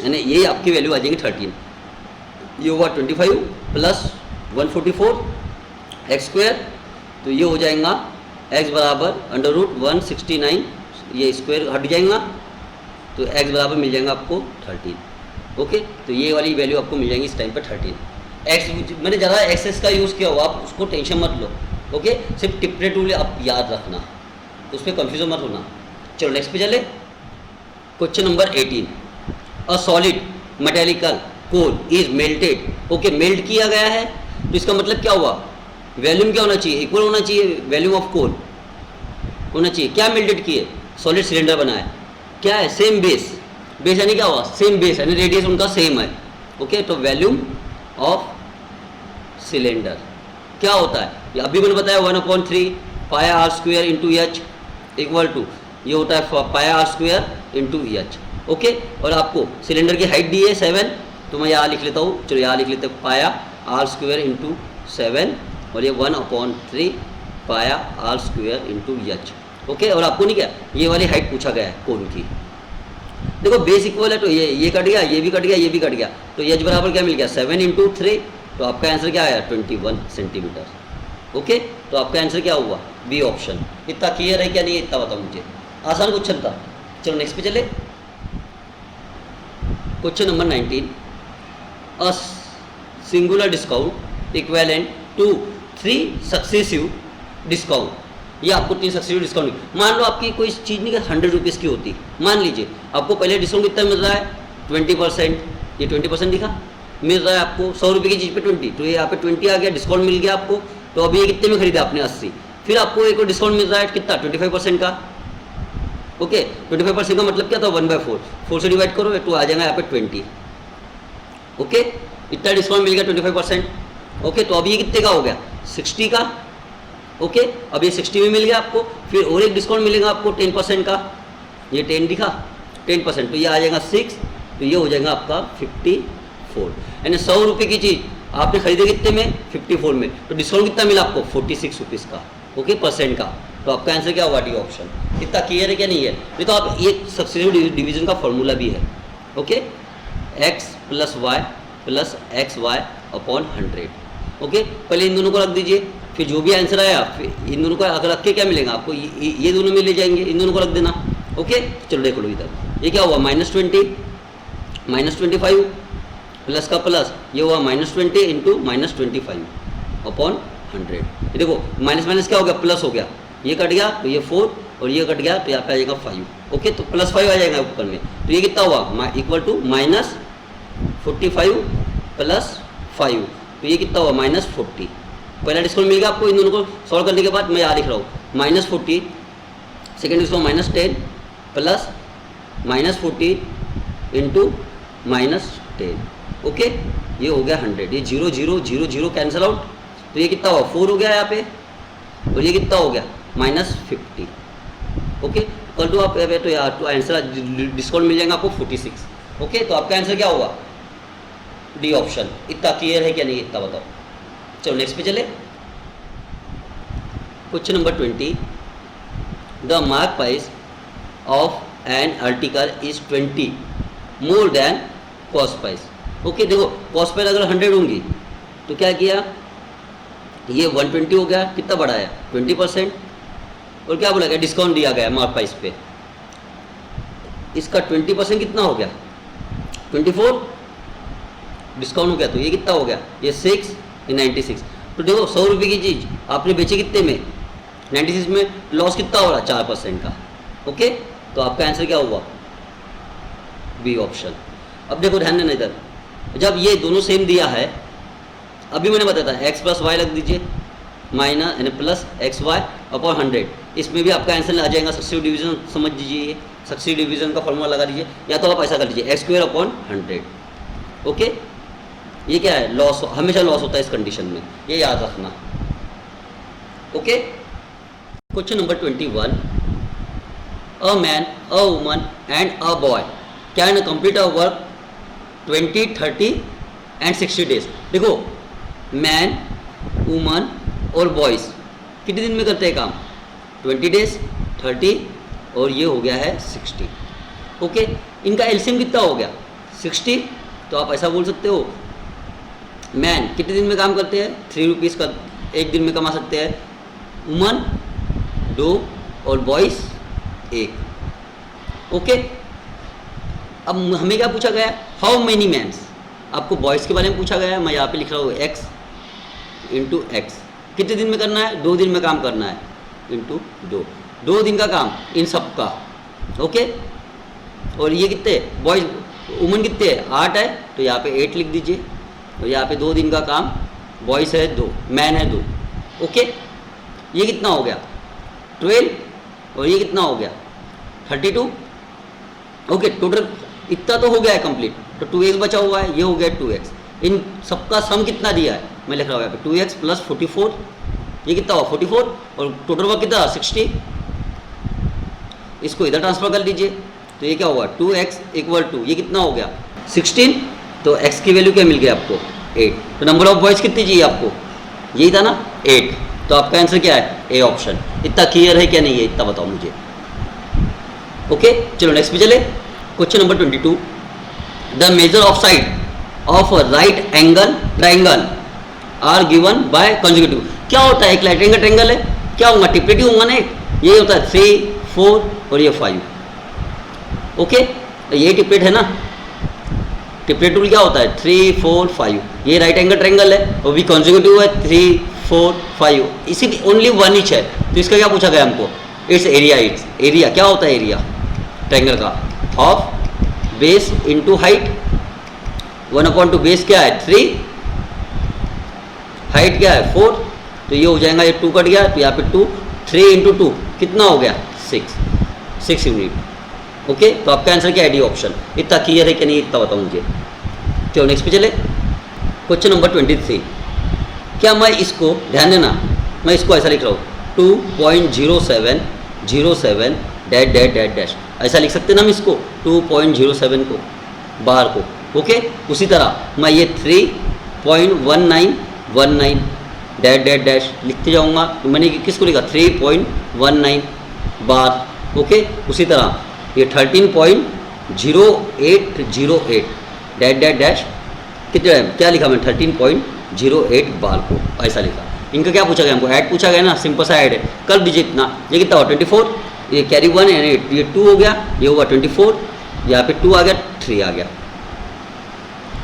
यानी ये आपकी वैल्यू आ जाएगी 13। ये हुआ 25 प्लस 144 x स्क्वायर, तो ये हो जाएगा x बराबर √169, ये स्क्वायर हट जाएगा तो x बराबर मिल जाएगा आपको 13। ओके, तो ये वाली वैल्यू आपको मिल जाएगी इस टाइम पर 13। x मैंने ज़्यादा एक्सेस का यूज़ किया हुआ, आप उसको टेंशन मत लो। ओके, सिर्फ टिप्पणी टूल आप याद रखना, उस पर कन्फ्यूजन मत होना। चलो नेक्स्ट पे चले, question number 18। A solid metallical coal is melted. Okay, melt किया गया है, तो इसका मतलब क्या हुआ, वैल्यूम क्या होना चाहिए, इक्वल होना चाहिए वैल्यूम ऑफ कोल होना चाहिए। क्या मेल्टेड किए, सॉलिड सिलेंडर बनाया, क्या है सेम बेस, बेस यानी क्या हुआ सेम बेस, यानी रेडियस उनका सेम है। ओके, तो वैल्यूम ऑफ सिलेंडर क्या होता है, ये अभी मैंने बताया 1/3 pi r square into h equal to ये होता है pi r square into h. Okay, और आपको सिलेंडर की हाइट दी है 7, तो मैं यहाँ लिख लेता हूँ, चलो यहाँ लिख लेते हैं पाया r स्क्वायर इंटू 7 और ये 1/3 pi r square into h. Okay, और आपको नहीं क्या ये वाली हाइट पूछा गया है कोन की। देखो बेस इक्वल है, तो ये कट गया, ये भी कट गया, ये भी कट गया, तो एच बराबर क्या मिल गया 7 × 3, तो आपका आंसर क्या आया 21 सेंटीमीटर। ओके, तो आपका आंसर क्या हुआ बी ऑप्शन। इतना क्लियर है क्या नहीं, इतना बताओ मुझे, आसान क्वेश्चन था। चलो नेक्स्ट पे चले, question number 19। A singular discount equivalent to 3 successive discount. ये आपको 3 सक्सेसिव डिस्काउंट, मान लो आपकी कोई चीज़ नहीं 100 रुपीज़ की होती, मान लीजिए आपको पहले डिस्काउंट कितना मिल रहा है 20%, ये 20% दिखा, मिल रहा है आपको 100 रुपये की चीज़ पे 20, तो ये यहाँ पे 20 आ गया, डिस्काउंट मिल गया आपको। तो अभी ये कितने में खरीदा आपने 80, फिर आपको एक और डिस्काउंट मिल रहा है कितना 25% का। ओके, 25% का मतलब क्या था 1/4, 4 से डिवाइड करो तो आ जाएगा यहाँ पे 20। ओके, इतना डिस्काउंट मिल गया 25%। ओके, तो अभी ये कितने का हो गया 60 का। ओके, अब ये 60 में मिल गया आपको, फिर और एक डिस्काउंट मिलेगा आपको 10% का, ये 10 दिखा 10%, तो ये आ जाएगा 6, तो ये हो जाएगा आपका 54, यानी 100 रुपये की चीज़ आपने खरीदे कितने में 54 में, तो डिस्काउंट कितना मिला आपको 46 रुपीज़ का। ओके, परसेंट का, तो आपका आंसर क्या होगा डी ऑप्शन। इतना क्लियर है क्या नहीं है, नहीं तो आप एक सक्सेसिव डिवीजन का फॉर्मूला भी है। Okay, x + y + xy/100। Okay, पहले इन दोनों को रख दीजिए, फिर जो भी आंसर आया फिर इन दोनों को अगर रख के क्या मिलेगा आपको, ये दोनों में ले जाएंगे, इन दोनों को रख देना। ओके, चलो देख लो इधर, ये क्या हुआ -20 -25 प्लस का प्लस, ये हुआ -20 × -25/100। ये देखो माइनस माइनस क्या हो गया प्लस हो गया, ये कट गया तो ये 4 और ये कट गया तो यहाँ पे आ जाएगा 5। ओके, तो +5 आ जाएगा ऊपर में, तो ये कितना हुआ इक्वल टू -45 + 5, तो ये कितना हुआ -40। पहला डिस्काउंट मिल गया आपको, इन दोनों को सॉल्व करने के बाद मैं यहाँ लिख रहा हूँ -40, सेकेंड डिस्काउंट -10 प्लस -40 × -10। ओके, ये हो गया 100, ये 0 0 0 0 कैंसिल आउट, तो ये कितना हुआ 4 हो गया यहाँ पे, और ये कितना हो गया -50। ओके, कर दो आप तो यार, तो आंसर डिस्काउंट मिल जाएगा आपको 46। ओके, तो आपका आंसर क्या होगा? D option. इतना क्लियर है क्या नहीं, इतना बताओ। चलो नेक्स्ट पे चले। Question number 20, the mark price of an article is 20 more than cost price. Okay, देखो कॉस्ट प्राइस अगर 100 होंगी तो क्या किया, ये 120 हो गया, कितना बढ़ाया 20%, और क्या बोला गया, डिस्काउंट दिया गया मार्क प्राइस पे, इसका 20% कितना हो गया 24, डिस्काउंट हो गया, तो ये कितना हो गया, ये 6, ये 96। तो देखो 100 रुपये की चीज़ आपने बेची कितने में, 96 में, लॉस कितना हो रहा 4% का। ओके, तो आपका आंसर क्या हुआ, बी ऑप्शन। अब देखो ध्यान देना इधर, जब ये दोनों सेम दिया है, अभी मैंने बताया था x + y लग दीजिए, माइनस यानी प्लस XY अपॉन 100, इसमें भी आपका आंसर आ जाएगा। सक्सेसिव डिवीजन समझ लीजिए, सक्सेसिव डिवीजन का फॉर्मूला लगा दीजिए, या तो आप ऐसा कर लीजिए x² अपॉन 100। ओके, ये क्या है, लॉस, हमेशा लॉस होता है इस कंडीशन में, ये याद रखना। Okay, question number 21, a man, a woman and a boy can complete a work 20, 30 and 60 days. देखो मैन, वुमन और बॉयज़ कितने दिन में करते हैं काम, 20 डेज, 30 और ये हो गया है 60। ओके, इनका एलसीएम कितना हो गया 60, तो आप ऐसा बोल सकते हो, मैन कितने दिन में काम करते हैं, 3 रुपीज़ का एक दिन में कमा सकते हैं, वुमन 2 और बॉयज़ 1। ओके, अब हमें क्या पूछा गया, हाउ मेनी मैन्स, आपको बॉयज़ के बारे में पूछा गया है, मैं यहाँ पे लिख रहा हूँ x × x, कितने दिन में करना है, 2 दिन में काम करना है, इंटू 2 दिन का काम इन सब का। ओके, और ये कितने बॉयज, वुमन कितने है 8 है, तो यहाँ पे 8 लिख दीजिए, और यहाँ पे 2 दिन का काम, बॉयज़ है 2, मैन है 2। ओके, ये कितना हो गया 12, और ये कितना हो गया 32। ओके, टोटल इतना तो हो गया है कंप्लीट, तो 2x बचा हुआ है, ये हो गया 2x। इन सबका सम कितना दिया है, मैं लिख रहा हूँ यहाँ पे 2x + 44, ये कितना हुआ 44, और टोटल वर्क कितना 60। इसको इधर ट्रांसफर कर लीजिए, तो ये क्या हुआ 2x = ये कितना हो गया 16, तो x की वैल्यू क्या मिल गई आपको 8। तो नंबर ऑफ बॉयज़ कितनी चाहिए आपको, यही था ना 8, तो आपका आंसर क्या है, ए ऑप्शन। इतना क्लियर है क्या नहीं है, इतना बताओ मुझे। ओके, चलो नेक्स्ट पे चले। Question number 22, the measure of side of right angle triangle are given by conjugative. क्या होता है, एक राइट एंगल ट्राइंगल है, क्या होगा टिपरेटिव होगा ना, ये होता है 3, 4 और ये 5। ओके, तो ये टिपरेट है ना, टिपरेट टूल क्या होता है 3, 4, 5, ये राइट एंगल ट्राइंगल है, और भी कंजुगेटिव है 3, 4, 5, इसी ओनली 1 ईच है। तो इसका क्या पूछा गया हमको, इट्स एरिया। इट्स एरिया क्या होता है, एरिया ट्राइंगल का, of base into height, 1/2 base क्या है 3, हाइट क्या है 4, तो ये हो जाएगा, ये 2 कट गया, तो यहाँ पे 2, 3 × 2 कितना हो गया 6 यूनिट। ओके, तो आपका आंसर क्या है, डी ऑप्शन। इतना क्लियर है कि नहीं, इतना बताओ मुझे। चलो नेक्स्ट पे चले। क्वेश्चन नंबर 23, क्या मैं इसको, ध्यान देना, मैं इसको ऐसा लिख रहा हूँ 2.0707 डैश डैश डैश डैश, ऐसा लिख सकते ना हम इसको 2.07 को, बार को। ओके, उसी तरह मैं ये 3.1919 डैश डैश डैश लिखते जाऊँगा, तो मैंने किसको लिखा 3.19 बार। ओके, उसी तरह ये 13.0808 डैश डैश डैश, कितने क्या लिखा मैं 13.08 बार को, ऐसा लिखा। इनका क्या पूछा गया हमको, ऐड पूछा गया ना, सिंपल सा ऐड है, कर दीजिए इतना। ये कितना हुआ 24, ये कैरी 1 यानी ये 2 हो गया, ये हुआ 24, यहाँ पे 2 आ गया, 3 आ गया।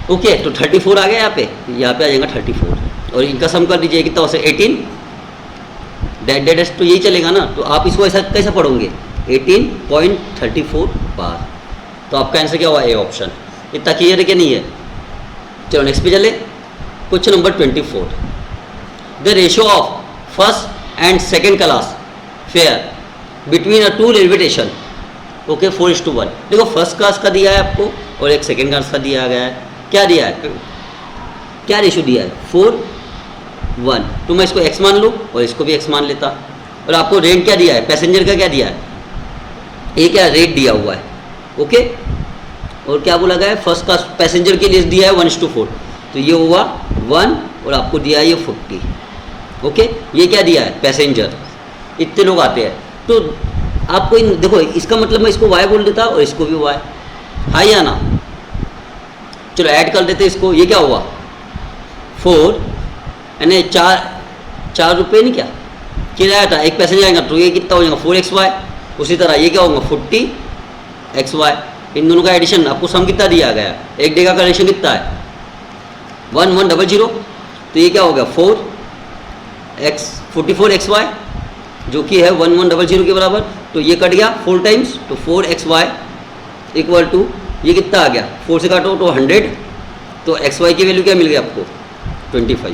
ओके, तो 34 आ गया, यहाँ पे आ जाएगा 34, और इनका सम कर दीजिए कितना हो, 18 डैश डैश डैश, तो यही चलेगा ना। तो आप इसको ऐसा कैसे पढ़ोगे 18.34 बार। तो आपका आंसर क्या हुआ, ए ऑप्शन। इतना क्लियर है क्या नहीं है। चलो नेक्स्ट पे चले। Question number 24, the ratio of first and second class fair between a 2 railway station. Okay, 4:1। देखो फर्स्ट क्लास का दिया है आपको, और एक सेकेंड क्लास का दिया गया है। क्या दिया है, क्या रेशियो दिया है 4 1, तो मैं इसको x मान लूँ और इसको भी x मान लेता। और आपको रेंट क्या दिया है, पैसेंजर का क्या दिया है, ये क्या रेट दिया हुआ है, ओके। और क्या बोला गया है, फर्स्ट क्लास पैसेंजर के लिए दिया है 1:4, तो ये हुआ 1 और आपको दिया है ये 40, ओके। ये क्या दिया है, पैसेंजर, इतने लोग आते हैं। तो आपको देखो इसका मतलब मैं इसको y बोल देता और इसको भी y, हाँ या ना। चलो ऐड कर देते इसको, ये क्या हुआ 4 यानी 4 रुपये नहीं क्या किराया था, एक पैसेंजर आएगा तो ये कितना हो जाएगा 4xy। उसी तरह ये क्या होगा 40xy। इन दोनों का एडिशन आपको सम कितना दिया गया है, एक डे का कलेक्शन कितना है 1100, तो ये क्या हो गया 44xy जो कि है 1100 के बराबर। तो ये कट गया 4 टाइम्स, तो 4xy इक्वल टू ये कितना आ गया, 4 से काटो तो 100, तो xy की वैल्यू क्या मिल गई आपको 25,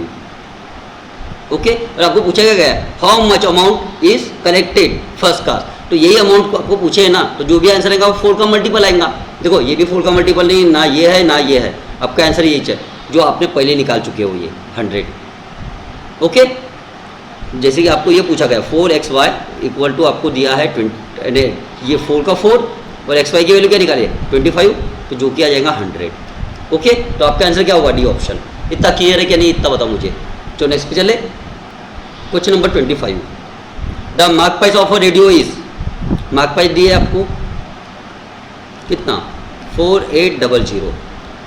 ओके। और आपको पूछा गया है how much amount is collected first class, तो यही अमाउंट को आपको पूछे है ना, तो जो भी आंसर आएगा वो 4 का मल्टीपल आएगा। देखो ये भी 4 का मल्टीपल नहीं, ना ये है ना ये है, आपका आंसर यही है जो आपने पहले निकाल चुके हो, ये 100, ओके। जैसे कि आपको ये पूछा गया 4xy इक्वल टू आपको दिया है 20, ये 4 का 4 और xy की वैल्यू क्या निकाली है 25, तो जो कि आ जाएगा 100, ओके। तो आपका आंसर क्या होगा डी ऑप्शन। इतना क्लियर है क्या नहीं, इतना बताओ मुझे। तो नेक्स्ट पे चले, question number 25, the mark price of a radio is, mark price दिए आपको कितना 4800,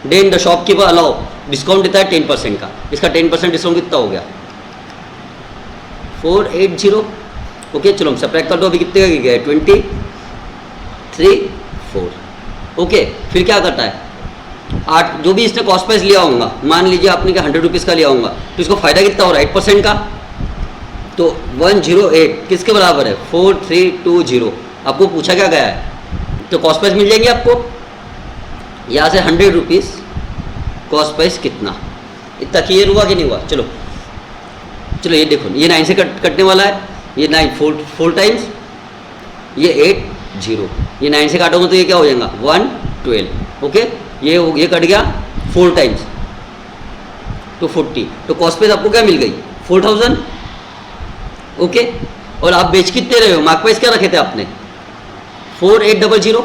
then the shopkeeper allow, discount देता है 10% का, इसका 10% डिस्काउंट कितना हो गया 480, ओके। चलो हम सब्ट्रैक्ट कर दो, अभी कितने का गया 234, ओके। फिर क्या करता है 8, जो भी इसने कॉस्ट प्राइस लिया होगा, मान लीजिए आपने क्या 100 रुपीज़ का लिया होगा, तो इसको फायदा कितना हो रहा है 8% का, तो 108 किसके बराबर है 4320। आपको पूछा क्या गया है, तो कॉस्ट प्राइस मिल जाएंगे आपको, यहाँ से 100 रुपीज़ कॉस्ट प्राइस कितना, इतना क्लियर हुआ कि नहीं हुआ। चलो ये देखो ये 9 से कटने वाला है, ये 9 4 टाइम्स, ये 80, ये 9 से काटोगे तो ये क्या हो जाएगा 112, ओके। ये कट गया 4 टाइम्स तो 40, तो कॉस्ट प्राइस आपको क्या मिल गई 4000, ओके। और आप बेच कितने रहे हो, मार्क प्राइस क्या रखे थे आपने 4800,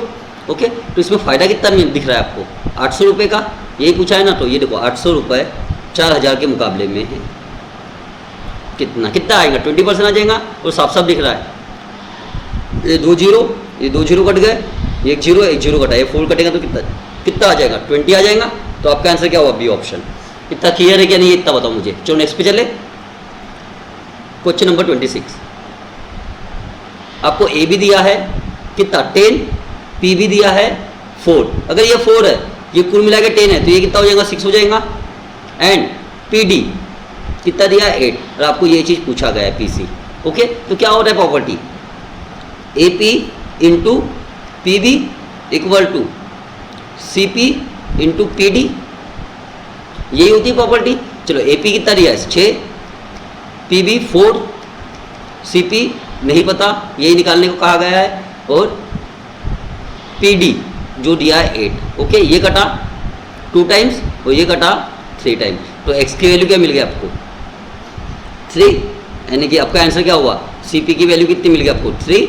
ओके। तो इसमें फ़ायदा कितना दिख रहा है आपको 800 रुपये का, यही पूछा है ना। तो ये देखो 800 रुपये 4000 के मुकाबले में है, कितना आएगा 20% आ जाएगा, और साफ साफ दिख रहा है। ये 2 जीरो कट गए, एक जीरो कटा, ये 4 कटेगा तो कितना आ जाएगा 20 आ जाएगा। तो आपका आंसर क्या हुआ बी ऑप्शन। इतना क्लियर है क्या नहीं, इतना बताओ मुझे। चलो नेक्स्ट पे चले, क्वेश्चन नंबर 26, आपको ए भी दिया है कितना 10, पी भी दिया है 4। अगर ये 4 है, ये कुल मिला के 10 है, तो ये कितना हो जाएगा 6 हो जाएगा। एंड पी डी कितना दिया है 8, और आपको ये चीज़ पूछा गया है पीसी, ओके। तो क्या हो रहा है property A P into P B equal to C P into P D, यही होती है प्रॉपर्टी। चलो ए पी कितना दिया है 6, पी बी 4, सी पी नहीं पता, यही निकालने को कहा गया है, और पी डी जो दिया है 8, ओके। ये कटा 2 टाइम्स और ये कटा 3 टाइम्स, तो एक्स की वैल्यू क्या मिल गई आपको 3, यानी कि आपका आंसर क्या हुआ सी पी की वैल्यू कितनी मिल गई आपको 3,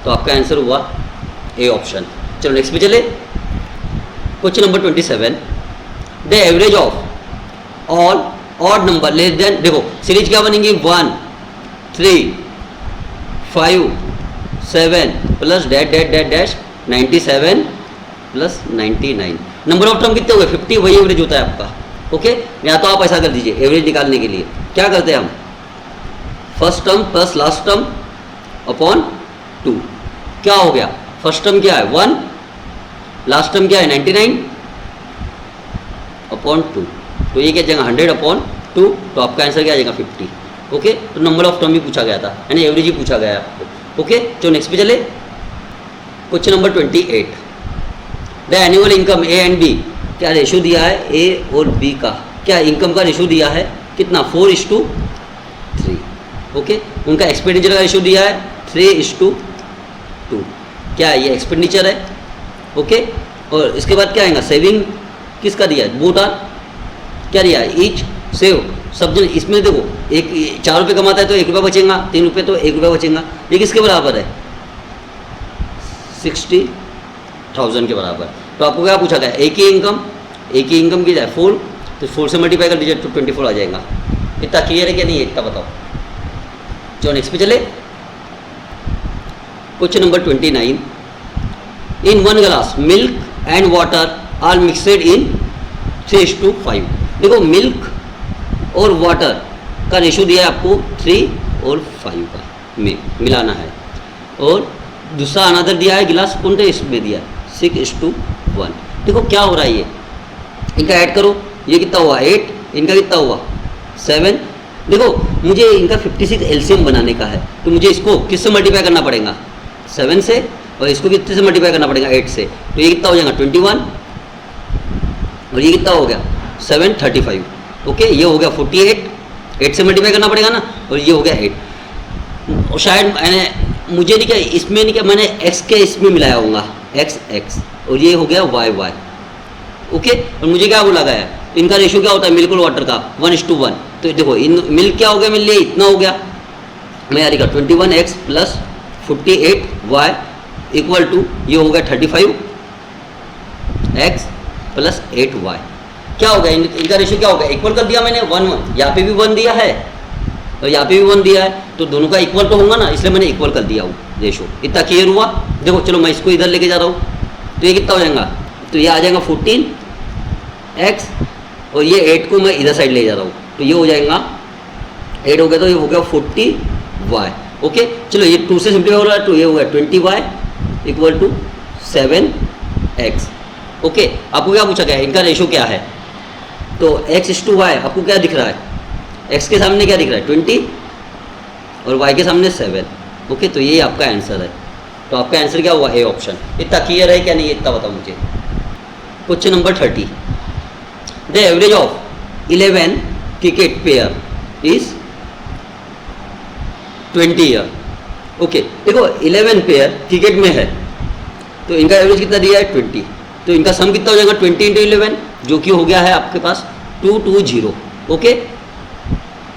तो आपका आंसर हुआ ए ऑप्शन। चलो नेक्स्ट पे चले, question number 27, the average of all odd number less than, देखो सीरीज क्या बनेंगी 1 3 5 7 plus dash 97 plus 99, number of term कितने हो गए 50, वही एवरेज होता है आपका, ओके। या तो आप ऐसा कर दीजिए, एवरेज निकालने के लिए क्या करते हैं हम, first term plus last term upon 2, क्या हो गया फर्स्ट टर्म क्या है 1, लास्ट टर्म क्या है 99 अपॉन 2, तो ये क्या जाएगा 100 अपॉन 2, तो आपका आंसर क्या आ जाएगा 50, ओके। तो नंबर ऑफ टर्म भी पूछा गया था, यानी एवरेज ही पूछा गया है आपको, ओके। तो नेक्स्ट पे चले, question number 28, the annual income A and B, क्या रेशो दिया है ए और बी का, क्या इनकम का रेशो दिया है कितना 4:3, ओके। उनका एक्सपेंडिचर का रेशो दिया है 3:2, क्या ये एक्सपेंडिचर है, ओके। और इसके बाद क्या आएगा सेविंग किसका दिया है, बोथ आर क्या दिया है ईच सेव सब जन इसमें देखो, एक 4 रुपये कमाता है तो 1 रुपया बचेगा, 3 रुपये तो 1 रुपया बचेगा। ये किसके बराबर है? 60,000 के बराबर। तो आपको क्या पूछा गया? एक ही इनकम की जाए 4, तो 4 से मल्टीप्लाई कर दीजिए तो 24 आ जाएगा। इतना क्लियर है क्या नहीं है? इतना बताओ। चलो नेक्स्ट पे चले। Question number 29। In 1 glass milk and water are mixed in 3:5। देखो मिल्क और वाटर का रेशो दिया है आपको 3 और 5 का में मिलाना है, और दूसरा अनदर दिया है गिलास, कौन सा इसमें दिया है 6:1। देखो क्या हो रहा है, ये इनका ऐड करो, ये कितना हुआ 8, इनका कितना हुआ 7। देखो मुझे इनका 56 एलसीएम बनाने का है, तो मुझे इसको किससे मल्टीप्लाई करना पड़ेगा 7 से, और इसको कितने से मल्टीप्लाई करना पड़ेगा 8 से। तो ये कितना हो जाएगा 21, और ये कितना हो गया 7 35। ओके, ये हो गया 48, 8 से मल्टीप्लाई करना पड़ेगा ना, और ये हो गया 8। और शायद मैंने मुझे नहीं क्या इसमें नहीं क्या मैंने x के इसमें मिलाया होगा x, और ये हो गया y। ओके, और मुझे क्या बोला गया है, इनका रेशो क्या होता है मिल्क और वाटर का 1:1। तो देखो इन मिल्क क्या हो गया मेरे लिए इतना हो गया, मैं यार 21x plus 48y equal to ये हो गया 35x प्लस 8y। क्या हो गया इनका रेशो क्या हो गया, इक्वल कर दिया मैंने 1:1। यहाँ पे भी 1 दिया है और यहाँ पे भी 1 दिया है, तो दोनों का इक्वल तो होगा ना, इसलिए मैंने इक्वल कर दिया हूँ रेशो। इतना क्लियर हुआ? देखो चलो मैं इसको इधर लेके जा रहा हूँ, तो ये कितना हो जाएगा, तो ये आ जाएगा 14x, और ये 8 को मैं इधर साइड ले जा रहा हूँ, तो ये हो जाएगा 8 हो गया, तो ये हो गया 40y। ओके, चलो ये 2 से सिंपलीफाई हो रहा है, तो ये हो गया 20y equal to 7x। Okay, आपको क्या पूछा गया है, इनका रेशो क्या है, तो x:y आपको क्या दिख रहा है, x के सामने क्या दिख रहा है 20 और y के सामने 7। ओके, तो ये आपका आंसर है। तो आपका आंसर क्या हुआ, ए ऑप्शन। इतना क्लियर है क्या नहीं, इतना बताओ मुझे। Question number 30। The average of 11 cricket player is 20 year. Okay, देखो 11 प्लेयर क्रिकेट में है, तो इनका एवरेज कितना दिया है 20, तो इनका सम कितना हो जाएगा 20 × 11, जो कि हो गया है आपके पास 220। ओके,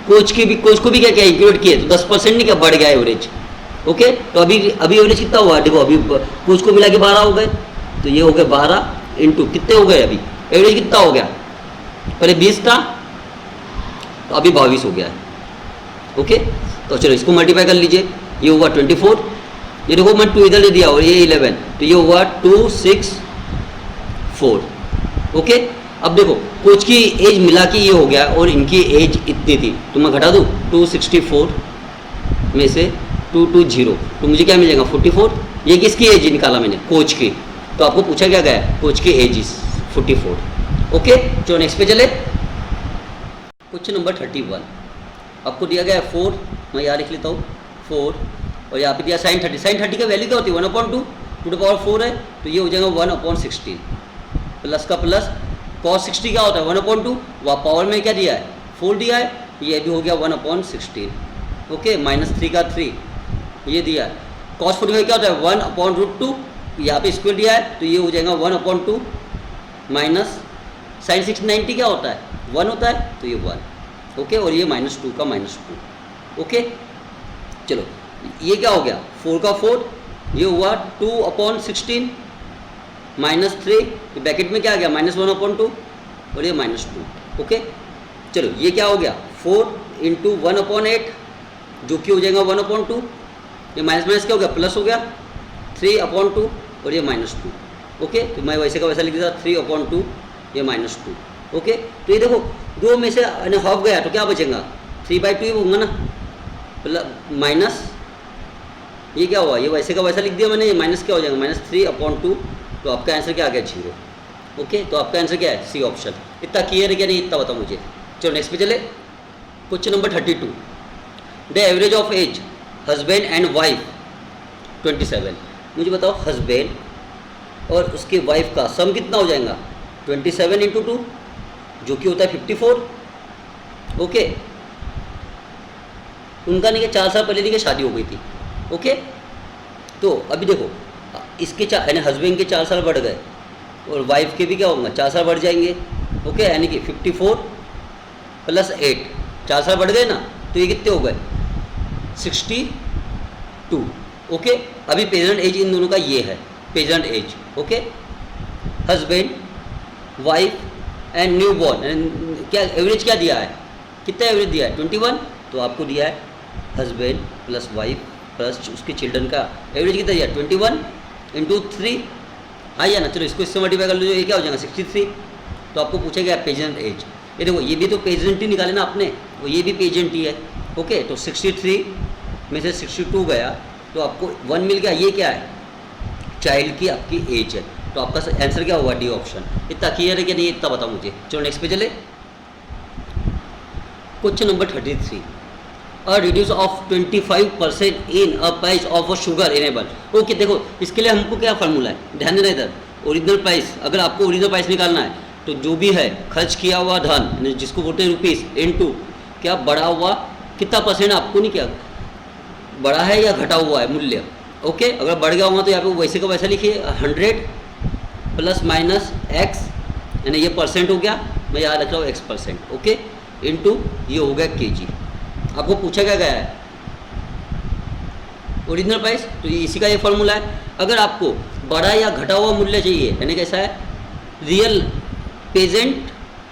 कोच को भी क्या क्या इंक्लूड किए, तो 10% नहीं क्या बढ़ गया एवरेज। ओके, तो अभी एवरेज कितना हुआ, देखो अभी कोच को मिला के 12 हो गए, तो ये हो गए 12 इंटू कितने हो गए, अभी एवरेज कितना हो गया, पहले 20 था तो अभी 22 हो गया है। ओके, तो चलो इसको मल्टीप्लाई कर लीजिए, ये हुआ 24, ये देखो मैं 2 इधर ले दिया और ये 11, तो ये हुआ 264। ओके, अब देखो कोच की एज मिला के ये हो गया और इनकी एज इतनी थी, तो मैं घटा दूँ 264 में से 220, तो मुझे क्या मिलेगा 44। ये किसकी एज निकाला मैंने, कोच की, तो आपको पूछा क्या गया है, कोच की एज इज 44। ओके, चलो नेक्स्ट पे चले। Question number 31। आपको दिया गया है 4, मैं यहाँ लिख लेता हूँ 4, और यहाँ पे दिया sin 30। sin 30 का वैल्यू क्या होती है 1/2, 2⁴ है, तो ये हो जाएगा 1/16 प्लस का प्लस। cos 60 क्या होता है 1/2, वह पावर में क्या दिया है 4 दिया है, ये भी हो गया 1/16। ओके, -3 का 3 ये दिया है। cos 45 क्या होता है 1/√2, यहाँ पे स्क्वायर दिया है, तो ये हो जाएगा 1/2 माइनस sin 90 क्या होता है 1 होता है, तो ये 1। ओके, और ये -2 का -2। ओके, चलो ये क्या हो गया 4 का 4, ये हुआ 2/16 -3, ब्रैकेट में क्या आ गया -1/2 और ये -2। ओके, चलो ये क्या हो गया 4 × 1/8, जो कि हो जाएगा 1/2, ये माइनस माइनस क्या हो गया प्लस हो गया 3/2 और ये -2। ओके, तो मैं वैसे का वैसा लिख दिया 3/2 ये -2। ओके, तो ये देखो 2 में से हाफ गया तो क्या बचेगा 3/2 ही होगा ना, माइनस ये क्या हुआ, ये वैसे का वैसा लिख दिया मैंने, ये माइनस क्या हो जाएगा -3/2, तो आपका आंसर क्या आ गया 0। ओके, तो आपका आंसर क्या है सी ऑप्शन। इतना क्लियर है क्या नहीं, इतना बताओ मुझे। चलो नेक्स्ट पे चले। Question number 32। The average of age husband and wife 27। मुझे बताओ हस्बैंड और उसके वाइफ का सम कितना हो जाएगा 27 × 2, जो कि होता है 54। ओके, उनका नहीं 4 साल पहले नहीं शादी हो गई थी। ओके, तो अभी देखो इसके यानी हस्बैंड के 4 साल बढ़ गए और वाइफ के भी क्या होंगे 4 साल बढ़ जाएंगे। ओके, यानी कि 54 + 8 4 साल बढ़ गए ना, तो ये कितने हो गए 62। ओके, अभी प्रेजेंट एज इन दोनों का ये है present age. Okay, husband, wife and new born, क्या एवरेज क्या दिया है, कितना एवरेज दिया है 21, तो आपको दिया है हस्बैंड प्लस वाइफ प्लस उसके चिल्ड्रन का एवरेज कितना दिया 21 इंटू 3 आइए ना, चलो इसको इससे मल्टीप्लाई कर लो, ये क्या हो जाएगा 63। तो आपको पूछेगा प्रेजेंट एज, ये देखो ये भी तो प्रेजेंट ही निकाले ना आपने, वो ये भी प्रेजेंट ही है। ओके, तो 63 में से 62 गया तो आपको 1 मिल गया, ये क्या है चाइल्ड की आपकी एज है। तो आपका आंसर क्या होगा डी ऑप्शन। इतना क्लियर है कि नहीं, इतना बताओ मुझे। चलो नेक्स्ट पे चले, question number 33, a reduce of 25% in a price of a sugar enable. Okay, देखो इसके लिए हमको क्या फार्मूला है, ध्यान देना इधर, ओरिजिनल प्राइस, अगर आपको ओरिजिनल प्राइस निकालना है तो जो भी है खर्च किया हुआ धन जिसको बोलते हैं रुपीस इनटू क्या बढ़ा हुआ कितना परसेंट, आपको नहीं क्या बढ़ा है या घटा हुआ है मूल्य। ओके, अगर बढ़ गया होगा तो यहाँ पे वैसे का वैसा लिखिए 100 प्लस माइनस एक्स, यानी ये परसेंट हो गया, मैं यहाँ रख रहा हूँ x%। ओके, इनटू ये हो गया केजी। आपको पूछा क्या गया है ओरिजिनल प्राइस, तो ये इसी का ये फॉर्मूला है। अगर आपको बढ़ा या घटा हुआ मूल्य चाहिए, यानी कैसा है रियल प्रेजेंट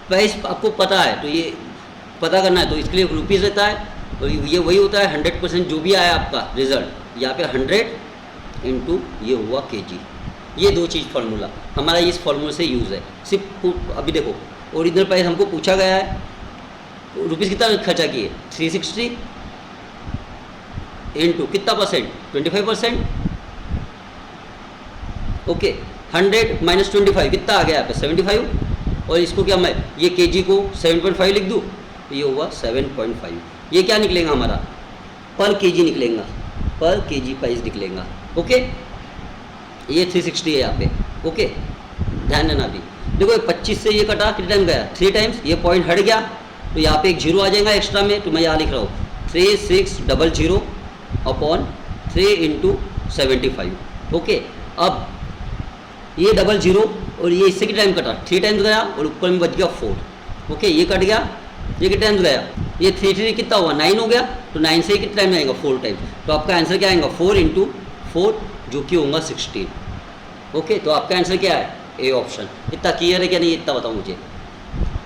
प्राइस आपको पता है, तो ये पता करना है तो इसके लिए रुपीज़ रहता है, और ये वही होता है 100% जो भी आया आपका रिजल्ट, यहाँ पे 100 इंटू ये हुआ केजी। ये दो चीज़ फार्मूला हमारा इस फार्मूले से यूज़ है। सिर्फ अभी देखो ओरिजिनल प्राइस हमको पूछा गया है, रुपीज़ कितना खर्चा किए 360 इंटू कितना परसेंट 25%। ओके, 100 माइनस 25 कितना आ गया यहाँ पे 75, और इसको क्या मैं ये केजी को 7.5 लिख दूँ, ये होगा 7.5। ये क्या निकलेगा हमारा पर केजी निकलेगा, पर केजी प्राइस निकलेगा। ओके, ये 360 है यहाँ पे। ओके, ध्यान देना। अभी देखो 25 से ये कटा कितने टाइम गया 3 टाइम्स, ये पॉइंट हट गया तो यहाँ पे एक जीरो आ जाएगा एक्स्ट्रा में, तो मैं यहाँ लिख रहा हूँ 3600 अपॉन 3 इंटू 75। ओके, अब ये 00 और ये इससे कितना टाइम कटा 3 टाइम्स गया और ऊपर में बच गया 4। ओके, ये कट गया, ये कितना टाइम्स गया, ये 3 कितना हुआ 9 हो गया, तो 9 से ही कितना टाइम आएगा 4 टाइम्स, तो आपका आंसर क्या आएगा 4 इंटू 4 जो कि होगा 16। ओके, तो आपका आंसर क्या है ए ऑप्शन। इतना क्लियर है क्या नहीं, इतना बताओ मुझे।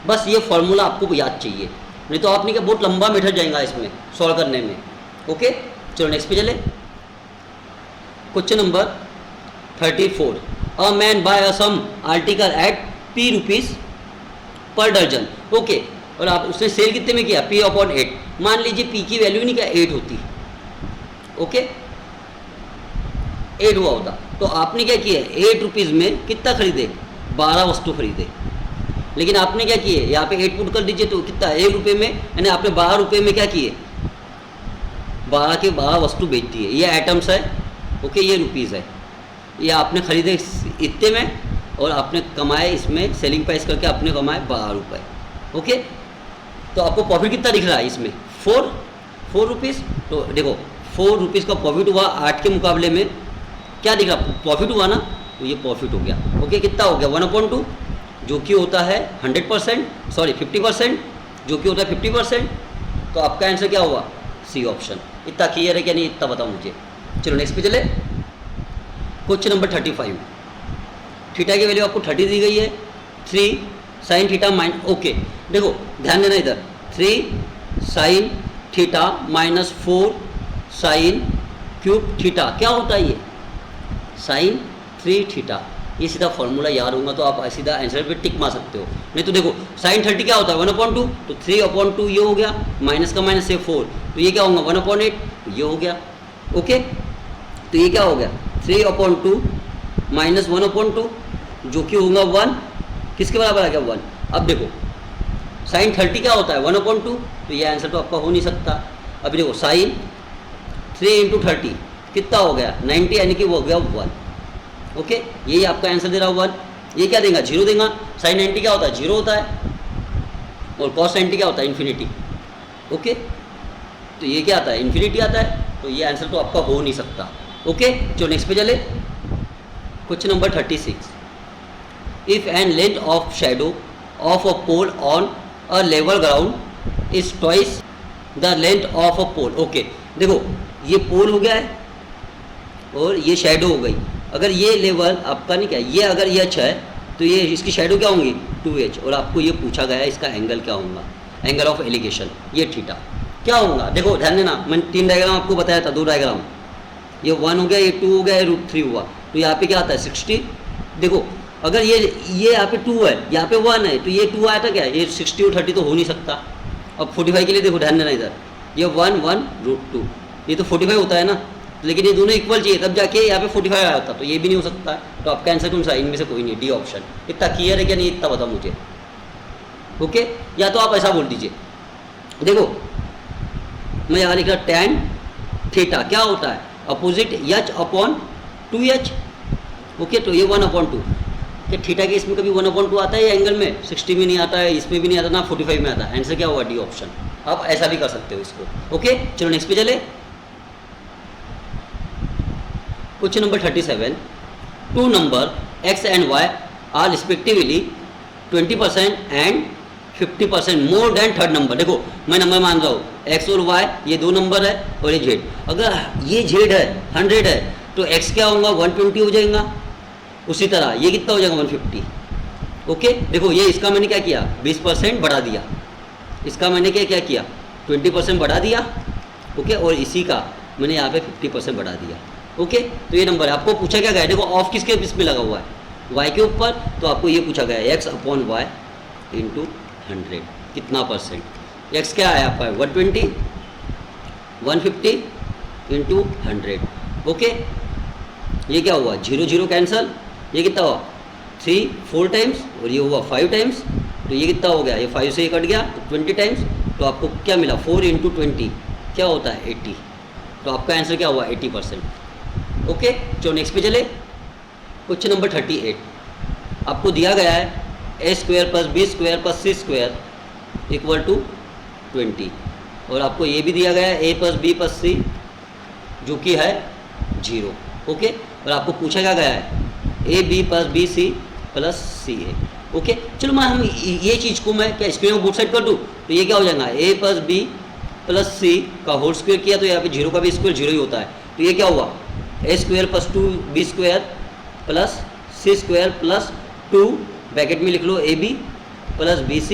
बस ये फॉर्मूला आपको याद चाहिए, नहीं तो आपने क्या बहुत लंबा मेथड जाएगा इसमें सॉल्व करने में। ओके, चलो नेक्स्ट पे चले, question number 34, a man buy a sum article at p rupees पर दर्जन। ओके, और आप उसने सेल कितने में किया p अपॉन 8। मान लीजिए p की वैल्यू नहीं क्या 8 होती, ओके 8 हुआ होता, तो आपने क्या किया 8 रुपीज़ में कितना खरीदे 12 वस्तु खरीदे, लेकिन आपने क्या किए यहाँ पे 8 पुट कर दीजिए तो कितना 1 रुपये में, यानी आपने 12 रुपये में क्या किए 12 के 12 वस्तु बेच दिए। ये आइटम्स है, ओके, ये रुपीज़ है, ये आपने खरीदे इतने में और आपने कमाए इसमें सेलिंग प्राइस करके आपने कमाए 12 रुपये। ओके, तो आपको प्रॉफिट कितना दिख रहा है इसमें 4 रुपीज़। तो देखो 4 रुपीज़ का प्रॉफिट हुआ, 8 के मुकाबले में क्या दिख रहा प्रॉफिट हुआ ना, तो ये प्रॉफिट हो गया। ओके, कितना हो गया 1/2 जो कि होता है 100%, सॉरी 50% जो कि होता है 50%। तो आपका आंसर क्या हुआ सी ऑप्शन। इतना क्लियर है क्या नहीं, इतना बताओ मुझे। चलो नेक्स्ट पे चले, क्वेश्चन नंबर 35, थीटा की वैल्यू आपको 30 दी गई है, 3 साइन थीटा माइन। ओके, देखो ध्यान देना इधर 3 sine theta minus 4 sine cube theta क्या होता है ये साइन 3 थीटा। ये सीधा फॉर्मूला याद होगा तो आप सीधा आंसर पे टिक मार सकते हो। नहीं तो देखो साइन 30 क्या होता है 1/2, तो 3/2 ये हो गया, माइनस का माइनस से 4, तो ये क्या होगा 1/8 ये हो गया। ओके, तो ये क्या हो गया 3/2 माइनस 1/2 जो कि होगा 1, किसके बराबर आ गया 1। अब देखो साइन 30 क्या होता है 1/2, तो ये आंसर तो आपका हो नहीं सकता। अभी देखो साइन 3 इंटू 30 कितना हो गया 90, यानी कि वो हो गया 1। ओके, यही आपका आंसर दे रहा है 1। ये क्या देगा 0 देगा। साइन 90 क्या होता है 0 होता है, और कॉस 90 क्या होता है इन्फिनिटी। ओके, तो ये क्या आता है इन्फिनिटी आता है, तो ये आंसर तो आपका हो नहीं सकता। ओके, चलो नेक्स्ट पे चले, question number 36, if an length of shadow of a pole on a level ground is twice the length of a pole. Okay, देखो ये पोल हो गया है और ये शेडो हो गई। अगर ये लेवल आपका नहीं क्या, ये अगर ये अच्छा है तो ये इसकी शेडो क्या होंगी 2h, और आपको ये पूछा गया है इसका एंगल क्या होगा, एंगल ऑफ एलिगेशन, ये थीटा क्या होगा। देखो ध्यान देना, मैंने 3 डायग्राम आपको बताया था, 2 डायग्राम, ये 1 हो गया, ये 2 हो गया, ये √3 हुआ, तो यहाँ पे क्या आता है 60। देखो अगर ये यहाँ पे 2 है, यहाँ पे 1 है, तो ये 2 आया था क्या, ये 60 और 30 तो हो नहीं सकता। अब 45 के लिए देखो ध्यान देना, इधर ये 1 1 √2, ये तो 45 होता है ना, लेकिन ये दोनों इक्वल चाहिए तब जाके यहाँ पे 45 आया होता, तो ये भी नहीं हो सकता है। तो आपका आंसर कौन सा, इनमें से कोई नहीं, डी ऑप्शन। इतना क्लियर है क्या नहीं, इतना बताओ मुझे। ओके, या तो आप ऐसा बोल दीजिए, देखो मैं यहाँ लिख रहा tan थीटा क्या होता है, opposite h upon 2h। Okay, तो ये 1/2, क्या थीटा के इसमें कभी 1/2 आता है या एंगल में 60 में नहीं आता है, इसमें भी नहीं आता ना 45 में आता है। आंसर क्या होगा, डी ऑप्शन। आप ऐसा भी कर सकते हो इसको। ओके, चलो नेक्स्ट पे चले। Question number 37, 2 number x and y are respectively 20% and 50% more than third number. देखो मैं नंबर मान रहा हूँ, x और y ये 2 नंबर है और ये z। अगर ये z है 100 है तो x क्या होगा 120 हो जाएगा। उसी तरह ये कितना हो जाएगा 150। ओके, देखो ये इसका मैंने क्या किया 20% बढ़ा दिया, इसका मैंने क्या किया 20% बढ़ा दिया। ओके, और इसी का मैंने यहाँ पे 50% बढ़ा दिया। ओके, तो ये नंबर है। आपको पूछा क्या गया है, देखो ऑफ किसके इसमें लगा हुआ है, y के ऊपर, तो आपको ये पूछा गया है x अपॉन y इंटू 100 कितना परसेंट। x क्या है आपका 120, 150 इंटू 100। ओके, ये क्या हुआ 0 0 कैंसल, ये कितना हुआ 3 4 टाइम्स और ये हुआ 5 टाइम्स, तो ये कितना हो गया, ये 5 से ये कट गया तो 20 टाइम्स, तो आपको क्या मिला 4 इंटू 20 क्या होता है 80। तो आपका आंसर क्या हुआ 80%। ओके, चलो नेक्स्ट पे चले। क्वेश्चन नंबर 38, आपको दिया गया है a² + b² + c² = 20, और आपको ये भी दिया गया है a + b + c जो कि है 0। ओके, और आपको पूछा क्या गया है ab + bc + ca। ओके, चलो मैं हम ये चीज़ को मैं क्या स्क्वायर में बोथ साइड कर दूँ, तो ये क्या हो जाएगा a + b + c का होल स्क्वायर किया तो यहाँ पे 0 का भी स्क्वायर 0 ही होता है, तो ये क्या हुआ a² + 2b² + c² + 2 ब्रैकेट में लिख लो ab + bc